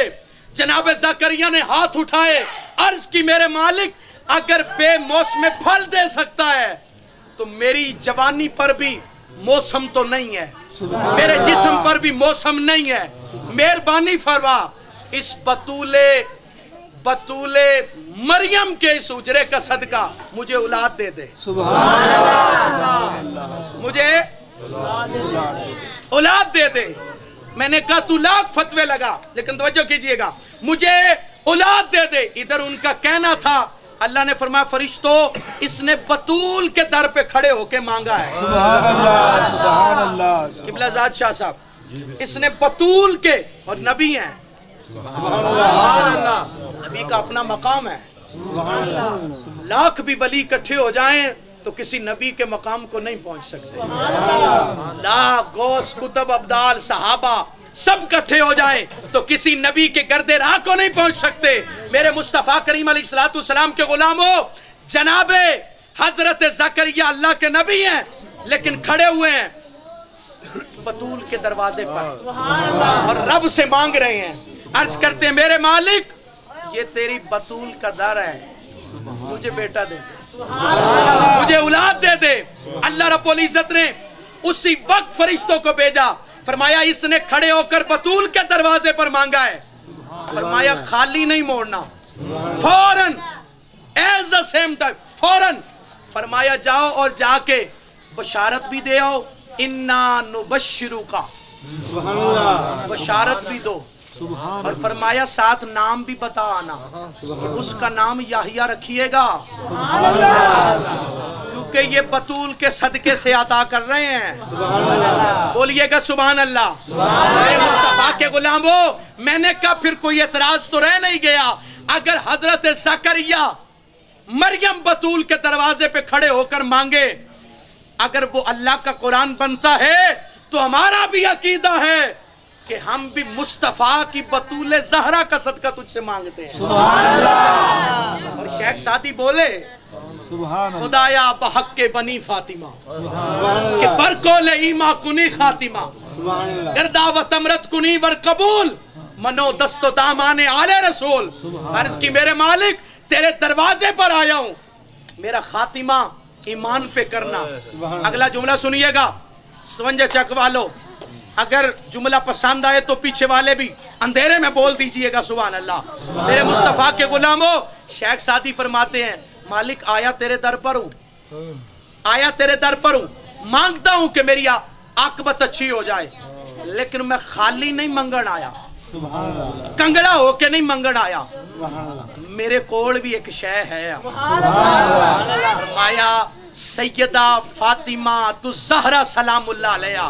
जनाब ज़करिया ने हाथ उठाए, अर्ज की मेरे मालिक, अगर बेमौसम फल दे सकता है तो मेरी जवानी पर भी मौसम तो नहीं है, मेरे जिस्म पर भी मौसम नहीं है। मेहरबानी फरमा, इस बतूले मरियम के इस उजरे का सदका मुझे औलाद दे दे। मुझे औलाद दे दे। मैंने कहा तू लाख फतवे लगा, लेकिन तवज्जो कीजिएगा, मुझे औलाद दे दे। इधर उनका कहना था, अल्लाह ने फरमाया फरिश्तों, इसने बतूल के दर पे खड़े होके मांगा है। किबला ज़ात शाह साहब, इसने बतूल के, और नबी हैं, नबी का अपना मकाम है। लाख भी वली इकट्ठे हो जाएं तो किसी नबी के मकाम को नहीं पहुंच सकते। लाख गौस कुतुब अब्दाल सहाबा सब इकट्ठे हो जाएं तो किसी नबी के गर्दे राह को नहीं पहुंच सकते। मेरे मुस्तफा करीम अलैहिस्सलाम के गुलामों, जनाबे हजरत ज़करिया अल्लाह के नबी हैं, लेकिन खड़े हुए हैं बतूल के दरवाजे पर और रब से मांग रहे हैं। अर्ज करते हैं, मेरे मालिक, ये तेरी बतूल का दर है, मुझे बेटा दे दे, मुझे औलाद दे दे। अल्लाह रब्बुल इज्जत ने उसी वक्त फरिश्तों को भेजा, फरमाया इसने खड़े होकर बतूल के दरवाजे पर मांगा है। फरमाया खाली नहीं मोड़ना, फौरन, एज द सेम टाइम, फौरन। फरमाया जाओ और जाके बशारत भी दे आओ, इन्ना नुबश्शिरू का, बशारत भी दो। और फरमाया साथ नाम भी बता आना, उसका नाम याहिया रखिएगा, क्योंकि ये बतूल के सदके से अता कर रहे हैं। बोलिएगा सुभान अल्लाह। मेरे मुस्तफा के गुलामों, मैंने कहा फिर कोई एतराज तो रह नहीं गया। अगर हजरत ज़करिया मरियम बतूल के दरवाजे पे खड़े होकर मांगे, अगर वो अल्लाह का कुरान बनता है तो हमारा भी अकीदा है कि हम भी मुस्तफा की बतूल ज़हरा का सदका तुझसे मांगते हैं। और शेख सादी बोले, खुदाया बहक के बनी फातिमा के बरकोले ईमा कुनी खातिमा गर्दावत अमरत कुनी वर कबूल मनो दस्तो दामाने आले रसूल। अर्ज की मेरे मालिक, तेरे दरवाजे पर आया हूं, मेरा खातिमा ईमान पे करना। अगला जुमला सुनिएगा, समझे चक वालों, अगर जुमला पसंद आए तो पीछे वाले भी अंधेरे में बोल दीजिएगा सुभान अल्लाह। मेरे मुस्तफा के गुलामों, शेख सादी फरमाते हैं, मालिक आया तेरे दर पर हूं, आया तेरे दर पर हूं, मांगता हूं कि मेरी आकबत अच्छी हो जाए, लेकिन मैं खाली नहीं मंगण आया, कंगड़ा होके नहीं मंगण आया, मेरे कोल भी एक शय है। फरमाया सैयदा फातिमा तु ज़हरा सलामुल्लाह अलैहा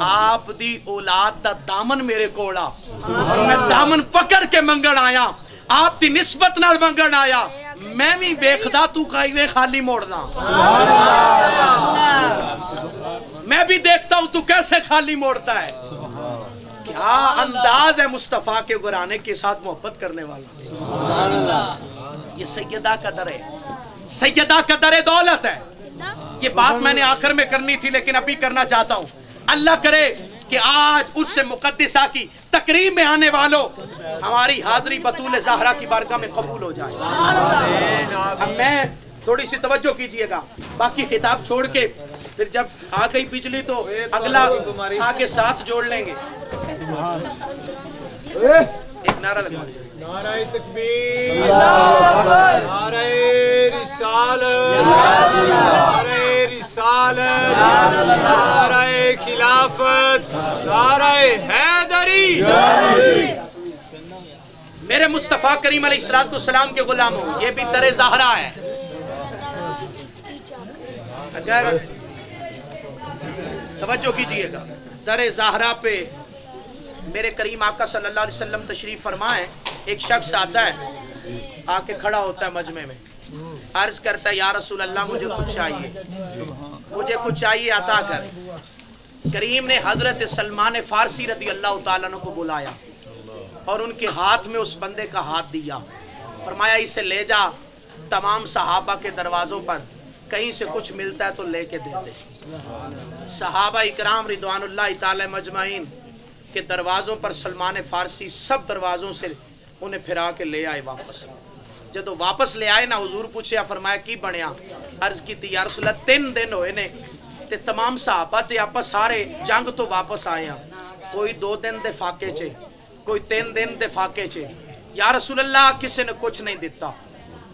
आप दी औलाद दा दामन मेरे कोल आ और मैं दामन पकड़ के मंगण आया, आप दी निस्बत नाल मंगण आया। मैं भी वेखदा तू कई खाली मोड़ना, मैं भी देखता हूं तू कैसे खाली मोड़ता है। क्या अंदाज है मुस्तफा के गुराने के साथ मोहब्बत करने वाला। ये सैयदा का दर है, सैयदा का दर दौलत है। ये बात मैंने आखिर में करनी थी लेकिन अभी करना चाहता हूं। अल्लाह करे कि आज उससे मुकद्दिसा की तकरीब में आने वालों हमारी हाजिरी बतूल ज़हरा की बारगाह में कबूल हो जाए। अब मैं थोड़ी सी तवज्जो कीजिएगा, बाकी खिताब छोड़ के फिर जब आ गई बिजली तो अगला आगे साथ जोड़ लेंगे। एक नारा लगवा, नारे तकबीर, नारे रिसालत, नारे रिसालत, नारे खिलाफत, नारे हैदरी। मेरे मुस्तफा करीम अलैहिस्सलाम के गुलामों, ये भी दरे ज़हरा है। अगर तवज्जो कीजिएगा, दरे ज़हरा पे मेरे करीम आका सल्लल्लाहु अलैहि वसल्लम तशरीफ फरमाए। एक शख्स आता है, आके खड़ा होता है मजमे में, अर्ज करता है या रसूल अल्लाह मुझे कुछ चाहिए, मुझे कुछ चाहिए अता कर। करीम ने हजरत सलमान फारसी रदी अल्लाह तआला अन्हु को बुलाया और उनके हाथ में उस बंदे का हाथ दिया। फरमाया इसे ले जा, तमाम सहाबा के दरवाज़ों पर कहीं से कुछ मिलता है तो लेके दे दे। सहाबा इकराम रिदवानुल्लाह ताला मजमाइन के दरवाज़ों पर सलमान फारसी सब दरवाज़ों से उन्हें फिरा के ले आए वापस। जब वापस ले आए ना, हुजूर पूछया, फरमाया की बनया। अर्ज की या रसूल अल्लाह 3 दिन होए ने ते तमाम सहाबा ते आपा सारे जंग तो वापस आए हैं, कोई 2 दिन दे फाके च, कोई 3 दिन दे फाके च। या रसूल अल्लाह किसी ने कुछ नहीं दिता।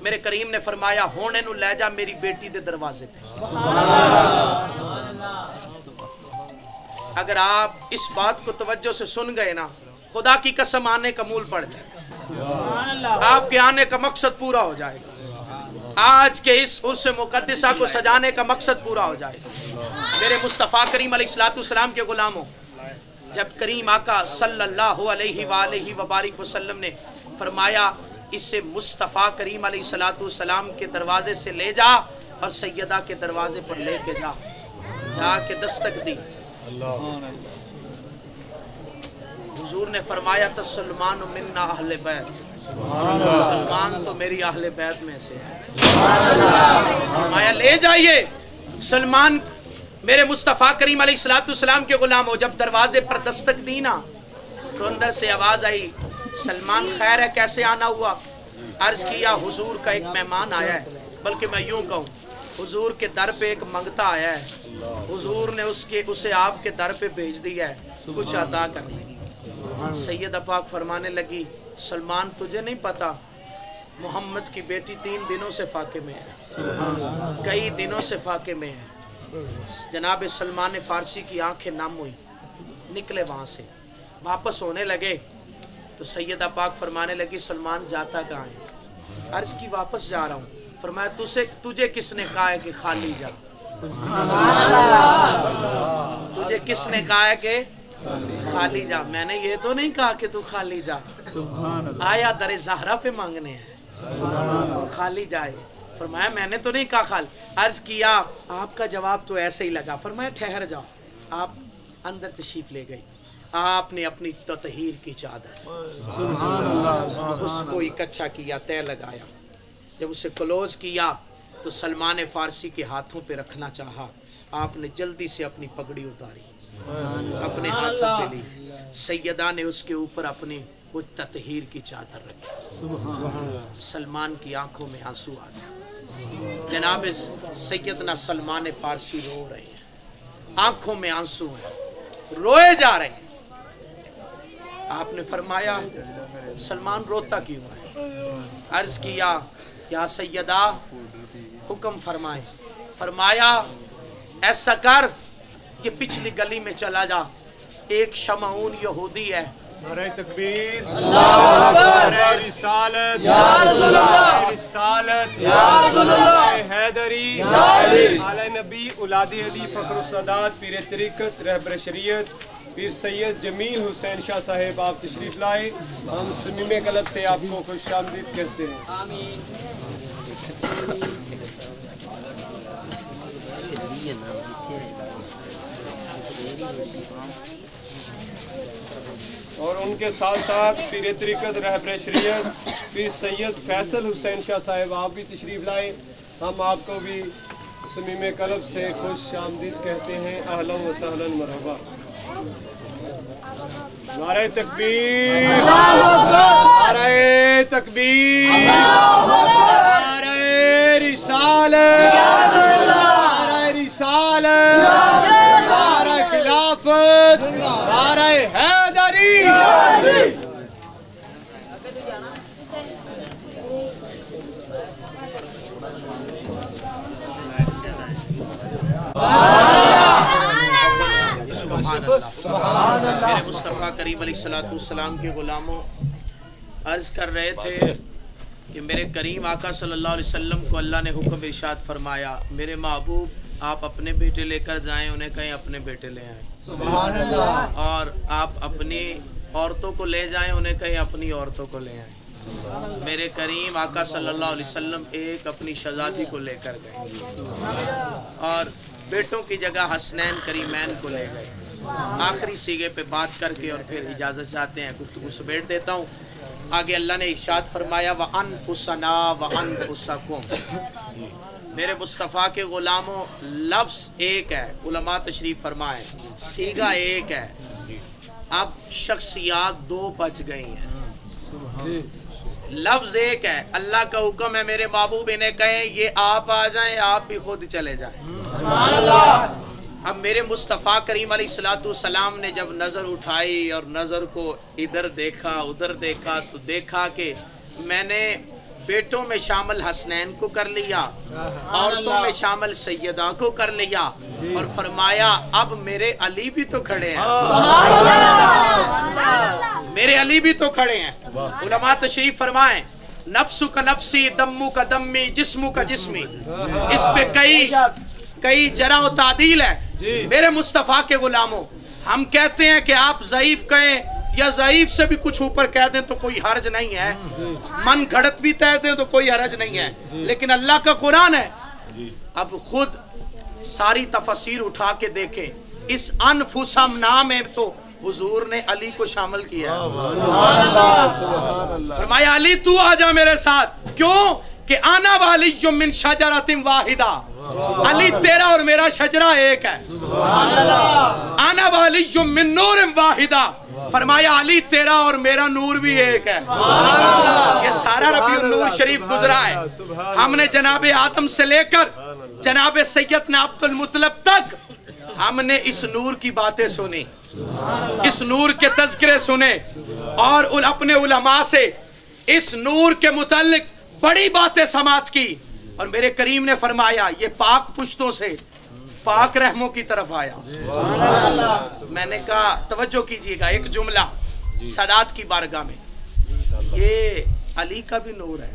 मेरे करीम ने फरमाया हुण इहनूं लै जा मेरी बेटी दे दरवाजे पे। अगर आप इस बात को तवज्जो से सुन गए ना, खुदा की कसम आने का मूल पड़ जाए, आपके आने का मकसद पूरा हो जाएगा। आज के इस उर्स मुकद्दिसा को सजाने का मकसद पूरा हो जाएगा। मेरे मुस्तफ़ा करीम अलैहिस्सलाम के गुलामों, जब करीम आका सल्लल्लाहु अलैहि वबारिक वसल्लम ने फरमाया इससे मुस्तफ़ा करीम अलैहिस्सलाम के दरवाजे से ले जा और सैयदा के दरवाजे पर लेके जा, जाके दस्तक दी। हुजूर ने फरमाया तो सलमान मिन्ना अहले बैत, सलमान तो मेरी अहले बैत में से है। फरमाया ले जाइए सलमान। मेरे मुस्तफ़ा करीम अलैहिस्सलाम के गुलाम हो, जब दरवाजे पर दस्तक दी ना तो अंदर से आवाज़ आई, सलमान खैर है, कैसे आना हुआ? अर्ज किया हुजूर का एक मेहमान आया है, बल्कि मैं यूं कहूँ हुजूर के दर पे एक मंगता आया है, हुजूर ने उसे आपके दर पे भेज दिया है, कुछ अता करने। सैयदा पाक फरमाने लगी, सलमान तुझे नहीं पता मोहम्मद की बेटी 3 दिनों से फाके में है, कई दिनों से फाके में है। जनाब सलमान फारसी की आंखें नम हुई, निकले वहाँ से, वापस होने लगे तो सैयदा पाक फरमाने लगी, सलमान जाता कहाँ है? अर्ज की वापस जा रहा हूँ। फरमाया तुझे किसने कहा है कि खाली जा? तुझे किसने कहा है कि खाली जा? मैंने ये तो नहीं कहा कि तू खाली जा, आया दरे ज़हरा पे मांगने हैं, खाली जाए। फरमाया मैंने तो नहीं कहा खाली। अर्ज किया आपका जवाब तो ऐसे ही लगा। फरमाया ठहर जाओ। आप अंदर तशरीफ ले गई, आपने अपनी ततहीर की चादर उसको इकट्ठा किया, तय लगाया। जब उसे क्लोज किया तो सलमान फारसी के हाथों पे रखना चाहा, आपने जल्दी से अपनी पगड़ी उतारी, अपने हाथों पे ली। सैयदा ने उसके ऊपर अपनी वो ततहीर की चादर रखी। सलमान की आंखों में आंसू आ गए। जनाब सैयदना सलमान फारसी रो रहे हैं, आंखों में आंसू हैं, रोए जा रहे हैं। आपने फरमाया सलमान रोता क्यों है? अर्ज किया या सैयदा हुक्म फरमाए। फरमाया ऐसा कर कि पिछली गली में चला जा, एक शमऊन यहूदी है, नारे तकबीर, नारे रिसालत, रिसालत, हैदरी, आले नबी औलादे अली फखरुस सादात पीर तरीक़त रहबर शरीयत पीर सैयद जमील हुसैन शाह साहेब आप तशरीफ लाए। हम समीमे कलब से आपको खुशामदीद कहते हैं। और उनके साथ साथ पीर तरीक़त रहबर शरीयत पीर सैयद फैसल हुसैन शाह साहेब आप भी तशरीफ लाए। हम आपको भी समीमे कलब से खुश आमदीद कहते हैं। अहलन व सहलन मरहबा। नारे तकबीर, नारे तकबीर, नारे रिसालत, नारे रिसालत, नारे खिलाफत, नारे हैदरी। मेरे मुस्तफ़ा करीम अलैहिस्सलाम के गुलामों अर्ज कर रहे थे कि मेरे करीम आका सल्लल्लाहु अलैहि वसल्लम को अल्लाह ने हुक्म इरशाद फरमाया, मेरे महबूब आप अपने बेटे लेकर जाएं, उन्हें कहीं अपने बेटे ले आएं। और आप अपनी औरतों को ले जाएं, उन्हें कहीं अपनी औरतों को ले आएं। मेरे करीम आका सल्लल्लाहु अलैहि वसल्लम एक अपनी शहजादी को लेकर गए और बेटों की जगह हसनैन करीमैन को ले गए। आखिरी सीगे पे बात करके और फिर इजाज़त चाहते हैं, गुफ्तगू समेट देता हूँ। आगे अल्लाह ने इरशाद फरमाया व अनफुसना व अनफुसकुम। मेरे मुस्तफ़ा के ग़ुलामों लफ्ज़ एक है, उलमा तशरीफ़ फरमाए, सीगा एक है, अब शख्सियात दो बच गई हैं। लफ्ज़ एक है, अल्लाह का हुक्म है मेरे महबूब इन्हें कहें ये आप आ जाएं, आप भी खुद चले जाएं। अब मेरे मुस्तफ़ा करीम अलैहिस्सलाम ने जब नज़र उठाई और नज़र को इधर देखा उधर देखा तो देखा कि मैंने बेटों में शामिल हसनैन को कर लिया, औरतों में शामिल सैयदा को कर लिया और फरमाया अब मेरे अली भी तो खड़े हैं, मेरे अली भी तो खड़े हैं। उलमा तशरीफ फरमाएं नफ्सु का नफ्सी दम्मु का दम्मी जिस्मु का जिस्मी, इस पे कई जरा व तादील है। मेरे मुस्तफ़ा के गुलामों हम कहते हैं कि आप ज़ईफ कहें या ज़ईफ से भी कुछ ऊपर कह दें तो कोई हर्ज नहीं है, मन घड़त भी तय दें तो कोई हर्ज नहीं है, लेकिन अल्लाह का कुरान है। अब खुद सारी तफसीर उठा के देखें, इस अनफुसम नाम में तो हुजूर ने अली को शामिल किया। फरमाया अली तू आजा मेरे साथ, क्यों कि आना वाली जो मिन शजरतिन वाहिदा, अली तेरा और मेरा शजरा एक है। आना वाली जो मिन नूर वाहिदा, फरमाया अली तेरा और मेरा नूर भी एक है। ये सारा रबीउन नूर शरीफ गुजरा है, हमने जनाबे आदम से लेकर जनाबे सैयदना अब्दुल मुत्तलिब तक हमने इस नूर की बातें सुनी, इस नूर के तज़किरे सुने और अपने उलमा से इस नूर के मुताल्लिक बड़ी बातें समात की। और मेरे करीम ने फरमाया ये पाक पुश्तों से पाक रहमों की तरफ आया। मैंने कहा तवज्जो कीजिएगा, एक जुमला सदात की बारगाह में, ये अली का भी नूर है।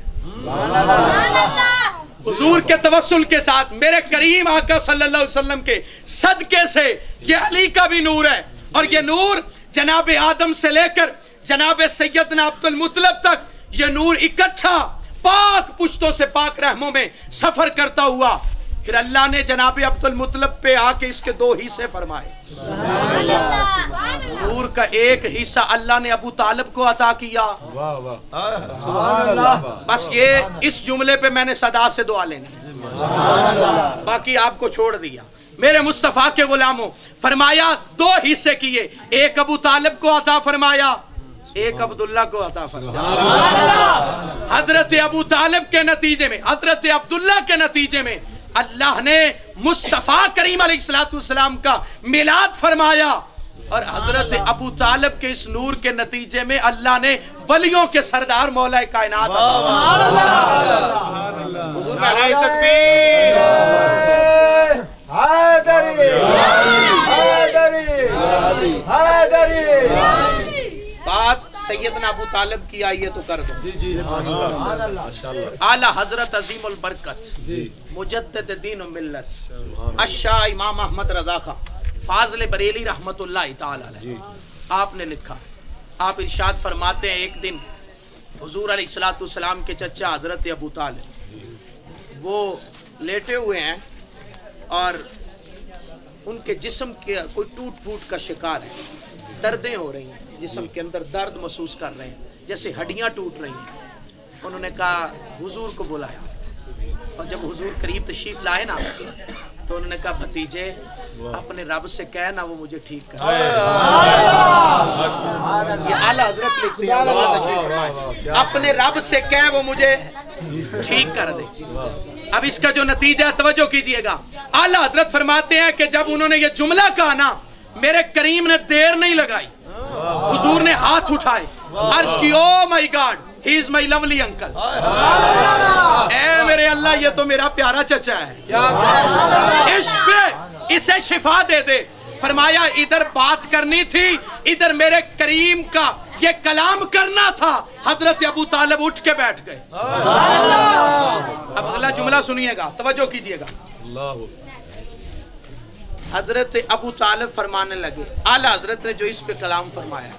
हुजूर के तवस्सुल के साथ मेरे करीम आका सल्लल्लाहु अलैहि वसल्लम के सदके से ये अली का भी नूर है। और ये नूर जनाबे आदम से लेकर जनाबे सैयदना अब्दुल मुत्तलिब तक ये नूर इकट्ठा पाक पुश्तों से पाक रहमों में सफर करता हुआ फिर अल्लाह ने जनाबे अब्दुल मुत्तलिब पे आके इसके दो हिस्से फरमाए। नूर का एक हिस्सा अल्लाह ने अबू तालिब को अता किया। बस ये इस जुमले पे मैंने सदा से दुआ लेनी, बाकी आपको छोड़ दिया। मेरे मुस्तफ़ा के गुलामों फरमाया दो हिस्से किए, एक अबू तालिब को अता फरमाया, एक अब्दुल्ला को अता फरमाया। हजरत अबू तालिब के नतीजे में, हजरत अब्दुल्ला के नतीजे में अल्लाह ने मुस्तफ़ा करीम अलैहिस्सलाम का मिलाद फरमाया। और हजरत अबू तालिब के इस नूर के नतीजे में अल्लाह ने वलियों के सरदार मौला कायनात सैयदना अबू तालिब की आई है तो कर दो। आला हजरत अजीमुल बरकत मुजद्दिद दीन व मिल्लत अशाह इमाम अहमद रजा खां फाज़िल बरेली रहमतुल्लाह ताला अलैह, आपने लिखा, आप इरशाद फरमाते हैं एक दिन हुजूर अलैहिस्सलातु वस्सलाम के चचा हजरत अबू तालिब वो लेटे हुए हैं और उनके जिस्म के कोई टूट फूट का शिकार है, दर्दें हो रही हैं, जिस्म के अंदर दर्द महसूस कर रहे हैं, जैसे हड्डियां टूट रही हैं। उन्होंने कहा हुजूर को बुलाया, और जब हुजूर करीब तशरीफ लाए ना तो उन्होंने कहा भतीजे अपने रब से कह ना वो मुझे ठीक कर। ये आला हजरत लिखते हैं, अपने रब से कह वो मुझे ठीक कर दे। अब इसका जो नतीजा है तवज्जो कीजिएगा, आला हजरत फरमाते हैं कि जब उन्होंने ये जुमला कहा ना, मेरे करीम ने देर नहीं लगाई, हुजूर ने हाथ उठाए, अर्ज की oh my god he is my lovely uncle, ए मेरे अल्लाह ये तो मेरा प्यारा चचा है, इसे शिफा दे दे। फरमाया इधर बात करनी थी, इधर मेरे करीम का ये कलाम करना था। हजरत अबू तालिब उठ के बैठ गए। अब अगला जुमला सुनिएगा, तवज्जो कीजिएगा। हजरत अबू तालिब फरमाने लगे, आला हजरत ने जो इस पे कलाम फरमाया,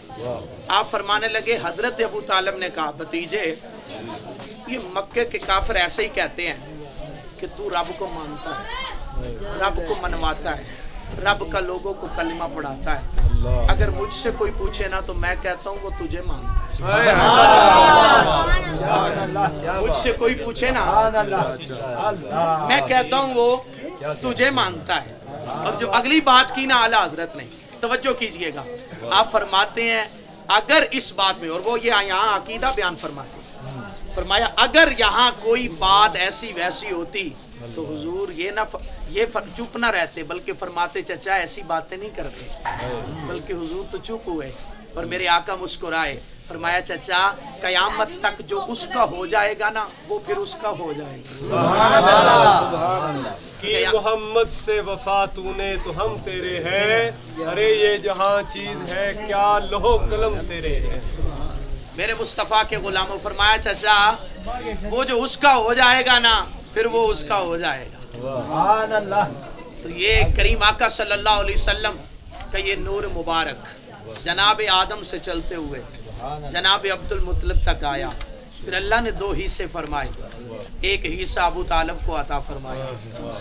आप फरमाने लगे, हजरत अबू तालिब ने कहा भतीजे ये मक्के के काफिर ऐसे ही कहते हैं कि तू रब को मानता है, रब को मनवाता है, रब का लोगों को कलिमा पढ़ाता है। अगर मुझसे कोई पूछे ना तो मैं कहता हूँ वो तुझे मानता है। मुझसे कोई पूछे ना मैं कहता हूँ वो तुझे मानता है। और जो अगली बात की ना आला हजरत ने, तवज्जो कीजिएगा, आप फरमाते हैं अगर इस बात में, और वो ये यहाँ अकीदा बयान फरमाते हैं, फरमाया अगर यहाँ कोई बात ऐसी वैसी होती तो हुजूर ये चुप ना रहते, बल्कि फरमाते चचा ऐसी बातें नहीं करते, बल्कि हुजूर तो चुप हुए और मेरे आका मुस्कुराए। फरमाया चचा कयामत तक जो उसका हो जाएगा ना वो फिर उसका हो जाएगा। कि मोहम्मद से वफा तूने तो हम तेरे हैं, अरे ये जहां चीज है क्या लोहो कलम तेरे हैं। मेरे मुस्तफ़ा के गुलामों, फरमाया चचा वो जो उसका हो जाएगा ना फिर वो उसका हो जाएगा। तो ये करीम आका सल्लल्लाहु अलैहि वसल्लम का ये नूर मुबारक जनाब आदम से चलते हुए जनाब अब्दुल मुत्तलिब तक आया। फिर अल्लाह ने दो हिस्से फरमाए, एक हिस्सा अबू तालिब को अता फरमाया,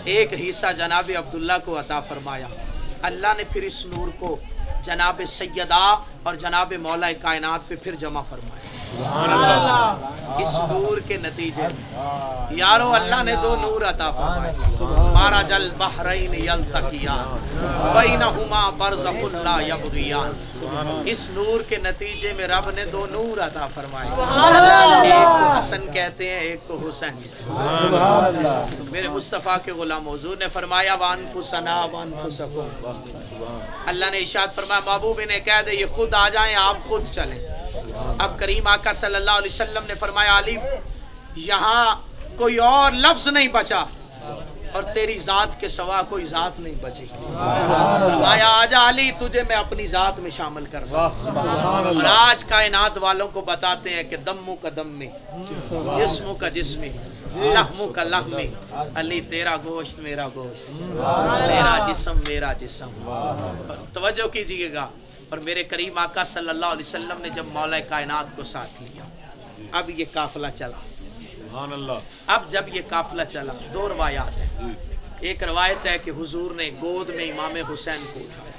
एक हिस्सा जनाब अब्दुल्ला को अता फरमाया। अल्लाह ने फिर इस नूर को जनाब सैयदा और जनाब मौला कायनात पे फिर जमा फरमाया। इस नूर के नतीजे यारो अल्लाह ने दो नूर अता फरमाए। मारा जल बहरैन यल्तकियान बैनहुमा बरज़खुन ला यबग़ियान। इस नूर के नतीजे में रब ने दो नूर अता फरमाए, एक को हसन कहते हैं, एक को हुसैन। मेरे मुस्तफ़ा के गुलाम हुजूर ने फरमाया वानफुसना वानफुसकुम। अल्लाह ने इरशाद फरमाया महबूब इन्हें कह दे ये खुद आ जाएं, आप खुद चलें। अब करीम आका सल्लल्लाहु अलैहि वसल्लम ने फरमाया अली यहाँ कोई और लफ्ज नहीं बचा और तेरी जात के सवा कोई जात नहीं बची। फरमाया आजा अली तुझे मैं अपनी जात में शामिल कर दूं। और आज कायनात वालों को बताते हैं कि दम्मु का दम्मी, जिस्मु का जिस्मी, लहमु का लहमी, अली तेरा गोश्त मेरा गोश्त, तेरा जिस्म मेरा जिस्म। तवज्जो कीजिएगा। और मेरे करीम आका सल्लल्लाहु अलैहि वसल्लम ने जब मौला कायनात को साथ लिया, अब ये काफिला चला। अब जब ये काफिला चला, दो रवायात है। एक रवायत है कि हुजूर ने गोद में इमाम हुसैन को उठाया,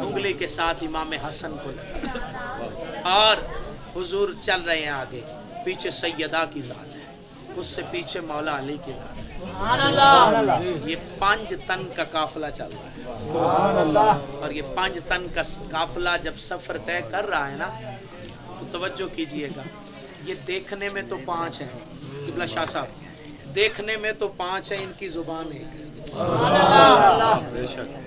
उंगली के साथ इमाम हसन को लगा और हुजूर चल रहे हैं आगे, पीछे सैयदा की जात है, उससे पीछे मौला अली की जात है। ये 5 तन का काफिला चल रहा है और ये 5 तन का काफिला जब सफर तय कर रहा है ना तो तवज्जो कीजिएगा, ये देखने में तो 5 हैं, किबला शाह साहब देखने में तो 5 है, इनकी जुबान एक है।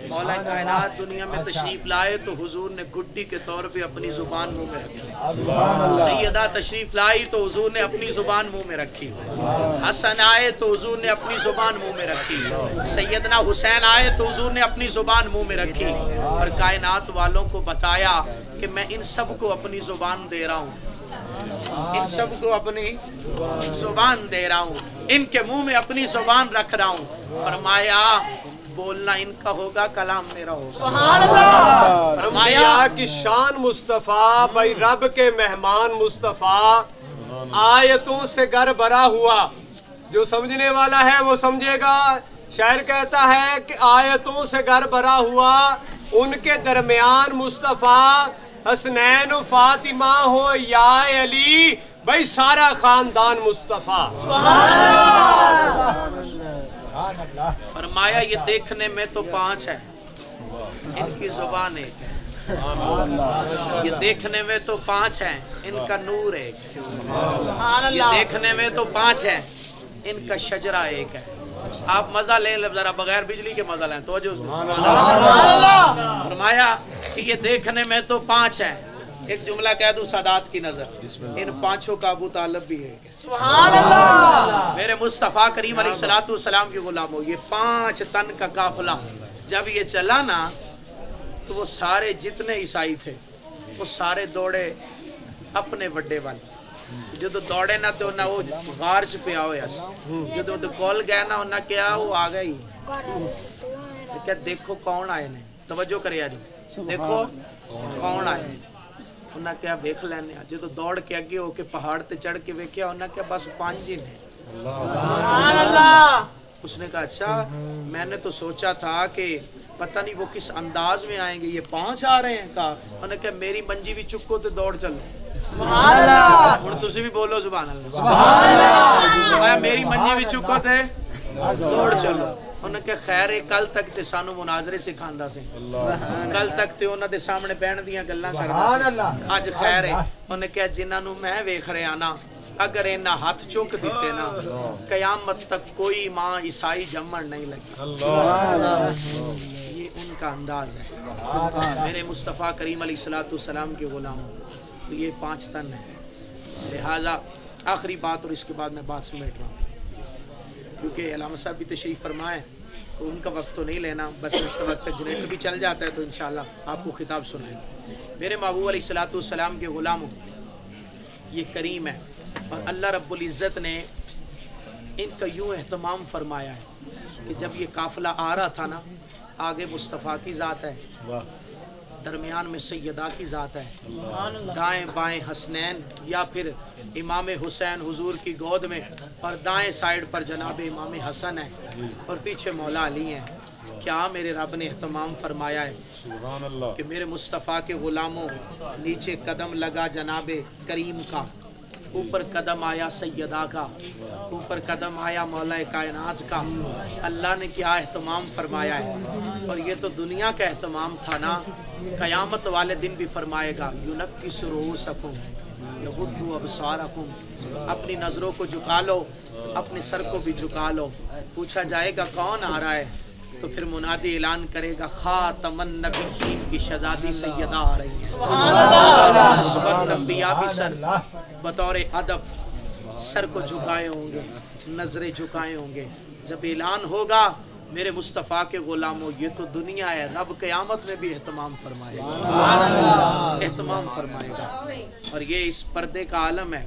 मौला कायनात दुनिया में तशरीफ लाए तो हुजूर ने गुड्डी के तौर पे अपनी जुबान मुंह में रखी। सैयदा तशरीफ लाई तो हुजूर ने अपनी जुबान मुंह में रखी। हसन आए तो हुजूर ने अपनी जुबान मुंह में रखी। सैयदना हुसैन आए तो हुजूर ने अपनी जुबान मुंह में रखी और कायनात वालों को बताया कि मैं इन सब को अपनी जुबान दे रहा हूँ, इन सब को अपनी जुबान दे रहा हूँ, इनके मुंह में अपनी जुबान रख रहा हूँ। फरमाया बोलना इनका होगा, कलाम मेरा होगा। फरमाया कि शान मुस्तफा, भाई रब के मेहमान मुस्तफा, आयतों से घर भरा हुआ। जो समझने वाला है वो समझेगा। शायर कहता है कि आयतों से घर भरा हुआ, उनके दरमियान मुस्तफा, हसनैन व फातिमा हो या अली, भाई सारा खानदान मुस्तफा। फरमाया ये देखने में तो 5 है, इनकी जुबान एक है। ये देखने में तो 5 है, इनका नूर एक है। ये देखने में तो 5 है, इनका शजरा एक है। आप मजा ले जरा, बगैर बिजली के मजा लें तो जो। फरमाया कि ये देखने में तो 5 है। एक जुमला कह दूं सादात की नजर, इन 5 का अबू तालिब भी है। मेरे मुस्तफा करीम अलैहिस्सलातु वस्सलाम के गुलामों, ये 5 तन का काफिला जब ये चला ना तो वो सारे जितने ईसाई थे वो सारे दौड़े अपने बड़े वाल। जो दौड़े ना तो ना वो गार च पिया होया, जो कॉल गया ना उन्हें क्या वो आ गई। क्या देखो कौन आए ने, तवज्जो करे आज, देखो कौन आए ने। उन्हें क्या वेख लेने, जो दौड़ के अगे होके पहाड़ ते चढ़ के वेख्या, उन्हें क्या बस 5 ही ने। उसने कहा अच्छा, मैंने तो सोचा था कि पता नहीं वो किस अंदाज में आएंगे, ये 5 आ रहे हैं। कहा उन्हें क्या मेरी मंजी भी चुको तो दौड़ चलो। तुसी भी बोलो सुभान अल्लाह। मेरी मंजी भी चुको थे दौड़ चलो। उन्हें क्या खैर है, कल तक ते सानू मुनाजरे सिखांदा से, कल तक ते उन्हां दे सामने बहन दियां गल्लां करदा सी। अज खैर है, उन्हें क्या जिन्हां नू मैं वेख रहा ना, अगर इन्हां हाथ चुक दिते ना, कयामत तक कोई माँ ईसाई जम्मन नहीं लगी। ये उनका अंदाज है। मेरे मुस्तफ़ा करीम अलैहिस्सलातु वस्सलाम के गुलाम, तो ये 5 तन है। लिहाजा आखिरी बात, और इसके बाद मैं बात समेट रहा हूँ क्योंकि अल्लामा साहब भी तशरीफ़ फरमाए तो उनका वक्त तो नहीं लेना, बस उस वक्त तक जनरेटर भी चल जाता है तो इंशाल्लाह आपको खिताब सुनाएंगे। मेरे महबूब अलैहिस्सलातु वस्सलाम के गुलामों, ये करीम है और अल्लाह रब्बुल इज़्ज़त ने इनका यूँ एहतमाम फरमाया है कि जब ये काफ़िला आ रहा था ना, आगे मुस्तफ़ा की ज़ात है, दरमियान में सैयदा की ज़ात है, दाएं बाएं हसनैन या फिर इमाम हुसैन हुजूर की गोद में, और दाएं साइड पर जनाब इमाम हसन है और पीछे मौला अली हैं। क्या मेरे रब ने एहतमाम फरमाया है कि मेरे मुस्तफ़ा के ग़ुलामों, नीचे कदम लगा जनाब करीम का, ऊपर कदम आया सैयदा का, ऊपर कदम आया मौला कायनात का। अल्लाह ने क्या एहतमाम फरमाया है, और ये तो दुनिया का एहतमाम था ना, क़यामत वाले दिन भी फरमाएगा युनक्किसु रुऊसकुम यगुद्दु अबसारकुम, अपनी नज़रों को झुका लो, अपने सर को भी झुका लो। पूछा जाएगा कौन आ रहा है, तो फिर मुनादी ऐलान करेगा खातमन नबिय्यीन की शहज़ादी सैयदा आ रही है। सुबह अंबिया भी सर बतौर अदब सर को झुकाए होंगे, नजरें झुकाए होंगे। जब ऐलान होगा मेरे मुस्तफ़ा के गुलामों, ये तो दुनिया है, रब क़यामत में भी एहतमाम फरमाएगा, एहतमाम फरमाएगा। और ये इस पर्दे का आलम है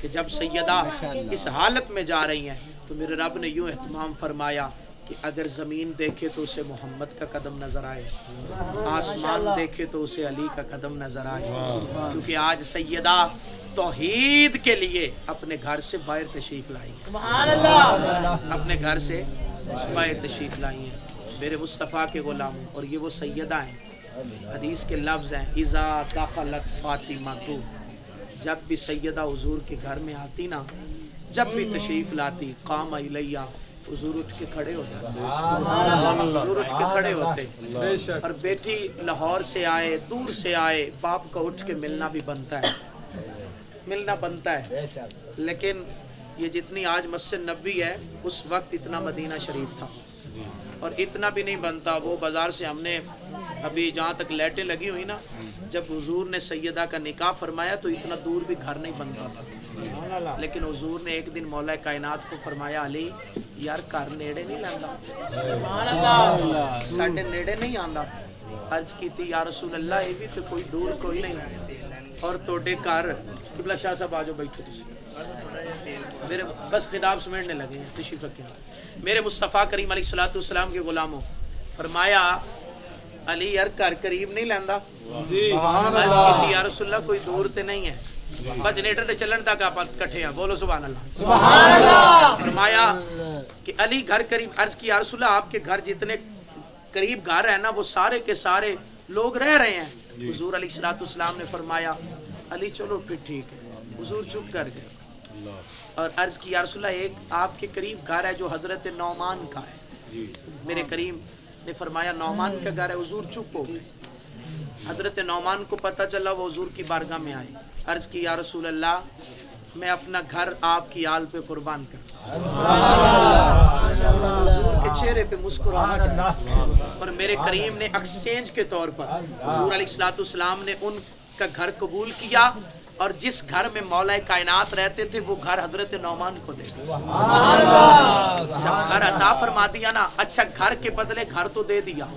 कि जब सैयदा इस हालत में जा रही हैं तो मेरे रब ने यूँ एहतमाम फरमाया कि अगर ज़मीन देखे तो उसे मोहम्मद का कदम नज़र आए, आसमान देखे तो उसे अली का कदम नज़र आए, क्योंकि आज सैयदा तौहीद के लिए अपने घर से बाहर तशरीफ़ लाई, अपने घर से बाहर तशरीफ़ लाई हैं मेरे मुस्तफ़ा के ग़ुलामों। और ये वो सैयदा हैं, हदीस के लफ्ज़ हैं इज़ा दखलत फ़ातिमा तो, जब भी सैयदा हुज़ूर के घर में आती ना, जब भी तशरीफ़ लाती, क़ाम इलैया, हुज़ूर उठ के खड़े हो जाते, हुज़ूर उठ के खड़े होते। और बेटी लाहौर से आए, दूर से आए, बाप का उठ के मिलना भी बनता है, मिलना बनता है, लेकिन ये जितनी आज मस्जिद नबी है उस वक्त इतना मदीना शरीफ था, और इतना भी नहीं बनता। वो बाज़ार से हमने अभी जहाँ तक लाइटें लगी हुई ना, जब हुजूर ने सैयदा का निकाह फरमाया तो इतना दूर भी घर नहीं बनता था, लेकिन हुजूर ने एक दिन मौला कायनात को फरमाया, अली यार घर नेड़े नहीं लांदा, साडे नेड़े नहीं आंदा। अर्ज की या रसूल अल्लाह, ये भी तो कोई दूर कोई नहीं, और तोड़े घर किबला शाह साहब आ जाओ बैठो तुसी। मेरे बस खिताब समेटने लगे हैं, तशरीफ रखें। मेरे मुस्तफ़ा करीम अलैहिस्सलाम के गुलामों, फरमाया अली यार घर करीब नहीं लांदा। अर्ज की या रसूल अल्लाह, कोई दूर ते नहीं है, बस जनरेटर ते चलन तक आप इकट्ठे हैं, बोलो सुभान अल्लाह। फरमाया कि अली घर करीब। अर्ज की या रसूल अल्लाह, आपके घर जितने करीब घर है ना, वो सारे के सारे लोग रह रहे हैं। हुजूर अलैहिस्सलाम ने फरमाया, अली चलो फिर ठीक है। हुजूर चुप कर गए और अर्ज की या रसूल अल्लाह, एक आपके करीब घर है जो हजरत नौमान का है। मेरे करीम ने फरमाया नौमान का घर है। हुजूर चुप हो गए। हजरत नौमान को पता चला, वो हुजूर की बारगाह में आए। अर्ज की या रसूल अल्लाह, मैं अपना घर आपकी आल पे कुर्बान कर। हुजूर के चेहरे पे मुस्कुराहट है, और मेरे करीम ने एक्सचेंज के तौर पर हुजूर अलैहिस्सलाम ने उनका घर कबूल किया, और जिस घर में मौला कायनात रहते थे वो घर हजरत नौमान को दे दिया। जब घर अता फरमा दिया ना, अच्छा घर के बदले घर तो दे दिया,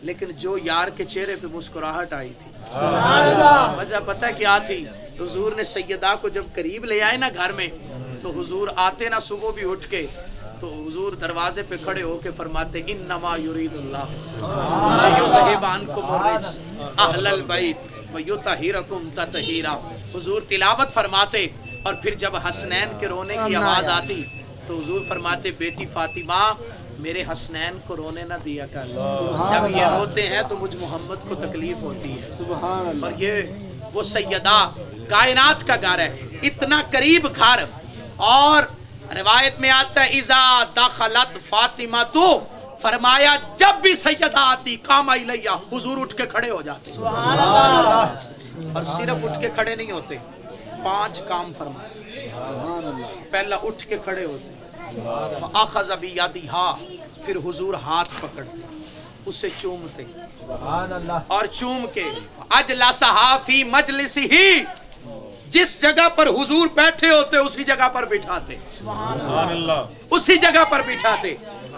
लेकिन जो यार के चेहरे पे मुस्कुराहट आई थी, वजह पता क्या थी? हुजूर ने सैयदा को जब करीब ले आए ना घर में, तो हुजूर आते ना सुबह भी उठ के, तो हुजूर दरवाजे पे खड़े होके फरमाते, इन्नमा युरीदुल्लाह युज़हिबानकुम अर्रिज्स अहलल बैत व युतहिरकुम ततहीरा। हुजूर तिलावत फरमाते, और फिर जब हसनैन के रोने की आवाज आती तो हुजूर फरमाते, बेटी फातिमा मेरे हसनैन को रोने ना दिया कर, जब ये रोते हैं तो मुझ मोहम्मद को तकलीफ होती है। और ये वो सैयदा कायनात का घर है, इतना करीब घर। और रिवायत में आता है, इज़ा दखलत फातिमा, तो फरमाया जब भी सैयदा आती कामा इलैया, हुजूर उठ के खड़े हो जाते। और सिर्फ उठ के खड़े नहीं होते, 5 काम फरमाते। पहला उठ के खड़े होते, अखज़ बियदिहा, फिर हुजूर हाथ पकड़ते, उसे चूमते, और चूम के अजलसहा फी मजलिसिही, जिस जगह पर हुजूर बैठे होते उसी जगह पर बिठाते, उसी जगह पर बिठाते।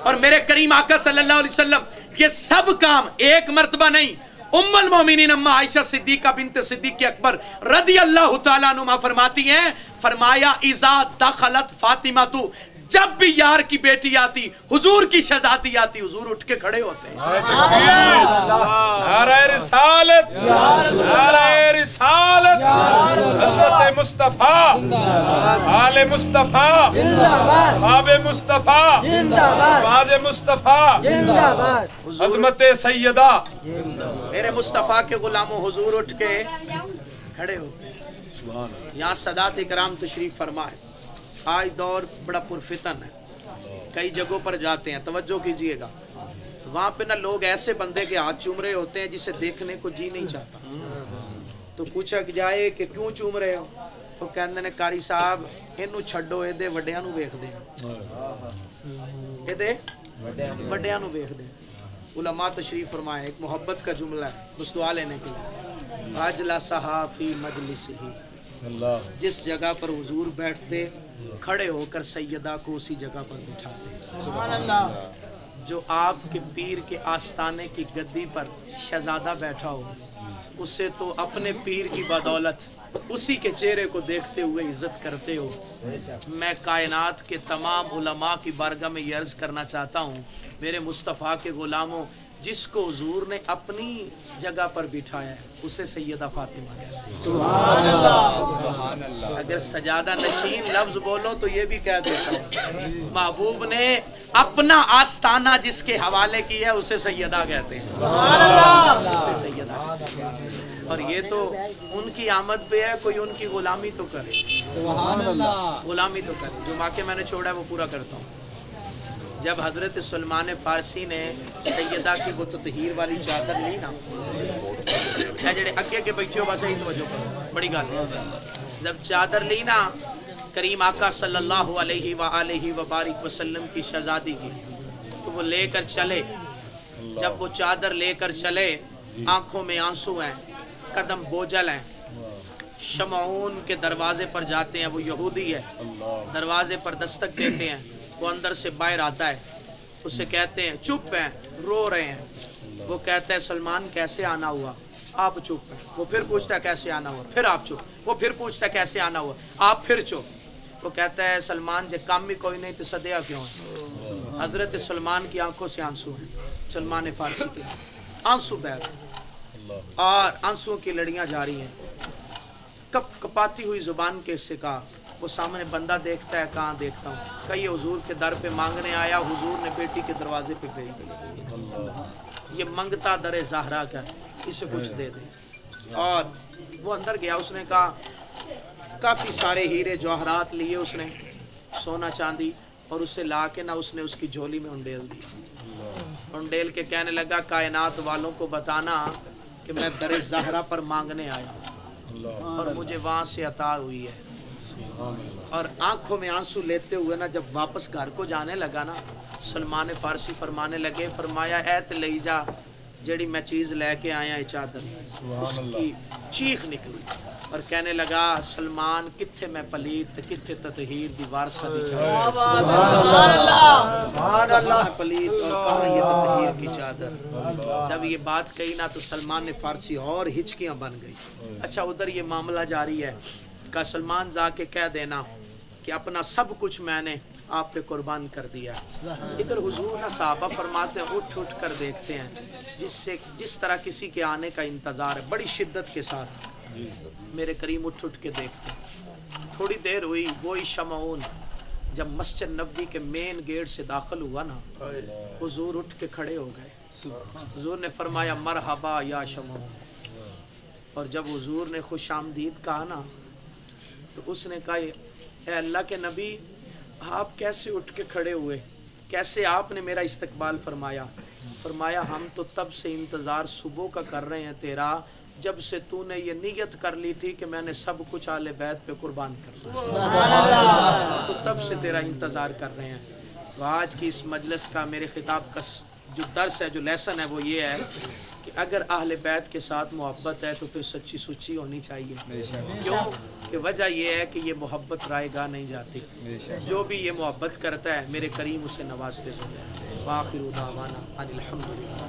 और मेरे करीम आका सल्लल्लाहु अलैहि वसल्लम ये सब काम एक मर्तबा नहीं, उम्मुल मोमिनीन अम्मा आयशा सिद्दीका बिन्त सिद्दीक अकबर रदियल्लाहु ताला अन्हुमा फरमाती हैं, फरमाया इज़ा दखलत फातिमा, तू जब भी यार की बेटी आती, हुजूर की शहजादी आती, हुजूर उठ के खड़े होते। नारे रिसालत, नारे रिसालत, हज़रत मुस्तफा, आले मुस्तफा, साहबे मुस्तफा, बाज मुस्तफा, अज़मत सैयदा। मेरे मुस्तफा के गुलामों, हुजूर उठ के खड़े होते। यहाँ सदात इकराम तशरीफ फरमाए। आज दौर बड़ा पुरफितन है, कई जगहों पर जाते हैं, तवज्जो कीजिएगा, वहाँ पे ना लोग ऐसे बंदे के हाथ चूम रहे होते हैं जिसे देखने को जी नहीं चाहता। तो पूछा जाए कि क्यों चूम रहे हो, तो कहते ने कारी साहब इनू छड्डो, एदे वड्डियां नू वेखदे हैं, एदे वड्डियां नू वेखदे हैं। उलमा तशरीफ फरमाए, एक मोहब्बत का जुमला है उस दुआ लेने के लिए, अजलसहा फी मजलिसिही, जिस जगह पर हुजूर बैठते खड़े होकर सैयदा को उसी जगह पर बिठाते। जो आपके पीर के आस्थाने की गद्दी पर शहजादा बैठा हो, उससे तो अपने पीर की बदौलत उसी के चेहरे को देखते हुए इज्जत करते हो। मैं कायनात के तमाम उलमा की बारगाह में ये अर्ज करना चाहता हूँ, मेरे मुस्तफ़ा के गुलामों, जिसको हुजूर ने अपनी जगह पर बिठाया है उसे सैयदा फातिमा कहते हैं। अगर सजादा नशीन लफ्ज बोलो तो ये भी कह देता हूँ, महबूब ने अपना आस्ताना जिसके हवाले की है उसे सैयदा कहते हैं, उसे सैयदा। और ये तो उनकी आमद पे है, कोई उनकी गुलामी तो करे, गुलामी तो करे। जो वाक़या मैंने छोड़ा है वो पूरा करता हूँ। जब हजरत सलमान फारसी ने सैयदा की वो तहीर वाली चादर ली ना, जेड़े अगे अगे बैठे हो बस यही तवज्जो करो, बड़ी गल। जब चादर ली ना करीम आका सल्लल्लाहु अलैहि व बारिक वसल्लम की शहजादी की, तो वो लेकर चले। जब वो चादर लेकर चले, आंखों में आंसू हैं, कदम बोझल हैं। शमऊन के दरवाजे पर जाते हैं, वो यहूदी है, दरवाजे पर दस्तक देते हैं। वो अंदर से बाहर आता है, उसे कहते हैं चुप हैं, रो रहे हैं। वो कहता है सलमान कैसे आना हुआ? आप चुप हैं। वो फिर पूछता है कैसे आना हुआ? फिर आप चुप। वो फिर पूछता है कैसे आना हुआ? आप फिर चुप। वो कहता है सलमान जे काम ही कोई नहीं तो सदया क्यों है? हजरत सलमान की आंखों से आंसू हैं, सलमान फारसी के आंसू बह रहे और आंसुओं की लड़ियां जारी हैं। कप कपाती हुई जुबान के से कहा, वो सामने बंदा देखता है, कहाँ देखता हूँ? कहीं हुजूर के दर पे मांगने आया, हुजूर ने बेटी के दरवाजे पे भेज दिया, ये मंगता दरे ज़हरा का, इसे कुछ दे दे। और वो अंदर गया, उसने कहा काफ़ी सारे हीरे जवाहरात लिए उसने, सोना चांदी, और उससे ला के ना उसने उसकी झोली में उंडेल दी। उंडेल के कहने लगा कायनात वालों को बताना कि मैं दरे ज़हरा पर मांगने आया और मुझे वहाँ से अता हुई है। और आंखों में आंसू लेते हुए ना जब वापस घर को जाने लगा ना, सलमान फारसी फरमाने लगे, फरमाया ऐत ले जा जड़ी मैं चीज़ लेके आया है चादर। उसकी चीख निकली और कहने लगा सलमान किथे मैं पलीत किथे ततहीर दी वारसा दी चादर, मैं पलीत और कहाँ ये ततहीर की चादर। जब ये बात कही ना तो सलमान ने फारसी और हिचकियाँ बन गई। अच्छा उधर ये मामला जारी है का सलमान जाके कह देना कि अपना सब कुछ मैंने आप पे कुर्बान कर दिया। इधर हुजूर ना साहबा फरमाते हैं उठ उठ कर देखते हैं, जिस तरह किसी के आने का इंतज़ार है, बड़ी शिद्दत के साथ मेरे करीम उठ उठ के देखते हैं। थोड़ी देर हुई, वही शमऊन जब मस्जिद नबवी के मेन गेट से दाखिल हुआ ना, हुजूर उठ के खड़े हो गए। हुजूर ने फरमाया मरहबा या शमऊन। और जब हुजूर ने खुश आमदीद कहा ना, तो उसने कहा ए अल्लाह के नबी आप कैसे उठ के खड़े हुए, कैसे आपने मेरा इस्तकबाल फरमाया? फरमाया हम तो तब से इंतज़ार सुबह का कर रहे हैं तेरा, जब से तूने ये नीयत कर ली थी कि मैंने सब कुछ आले बैत पे कुर्बान करना, तो तब से तेरा इंतज़ार कर रहे हैं। तो आज की इस मजलिस का मेरे खिताब का जो दर्स है, जो लेसन है, वो ये है कि अगर अहले बैत के साथ मोहब्बत है तो फिर सच्ची सुच्ची होनी चाहिए। क्यों? कि वजह यह है कि ये मोहब्बत रायगा नहीं जाती। जो भी ये मोहब्बत करता है मेरे करीम उसे नवाजते हैं। आखिर दावाना अनिल हम्दुलिल्लाह।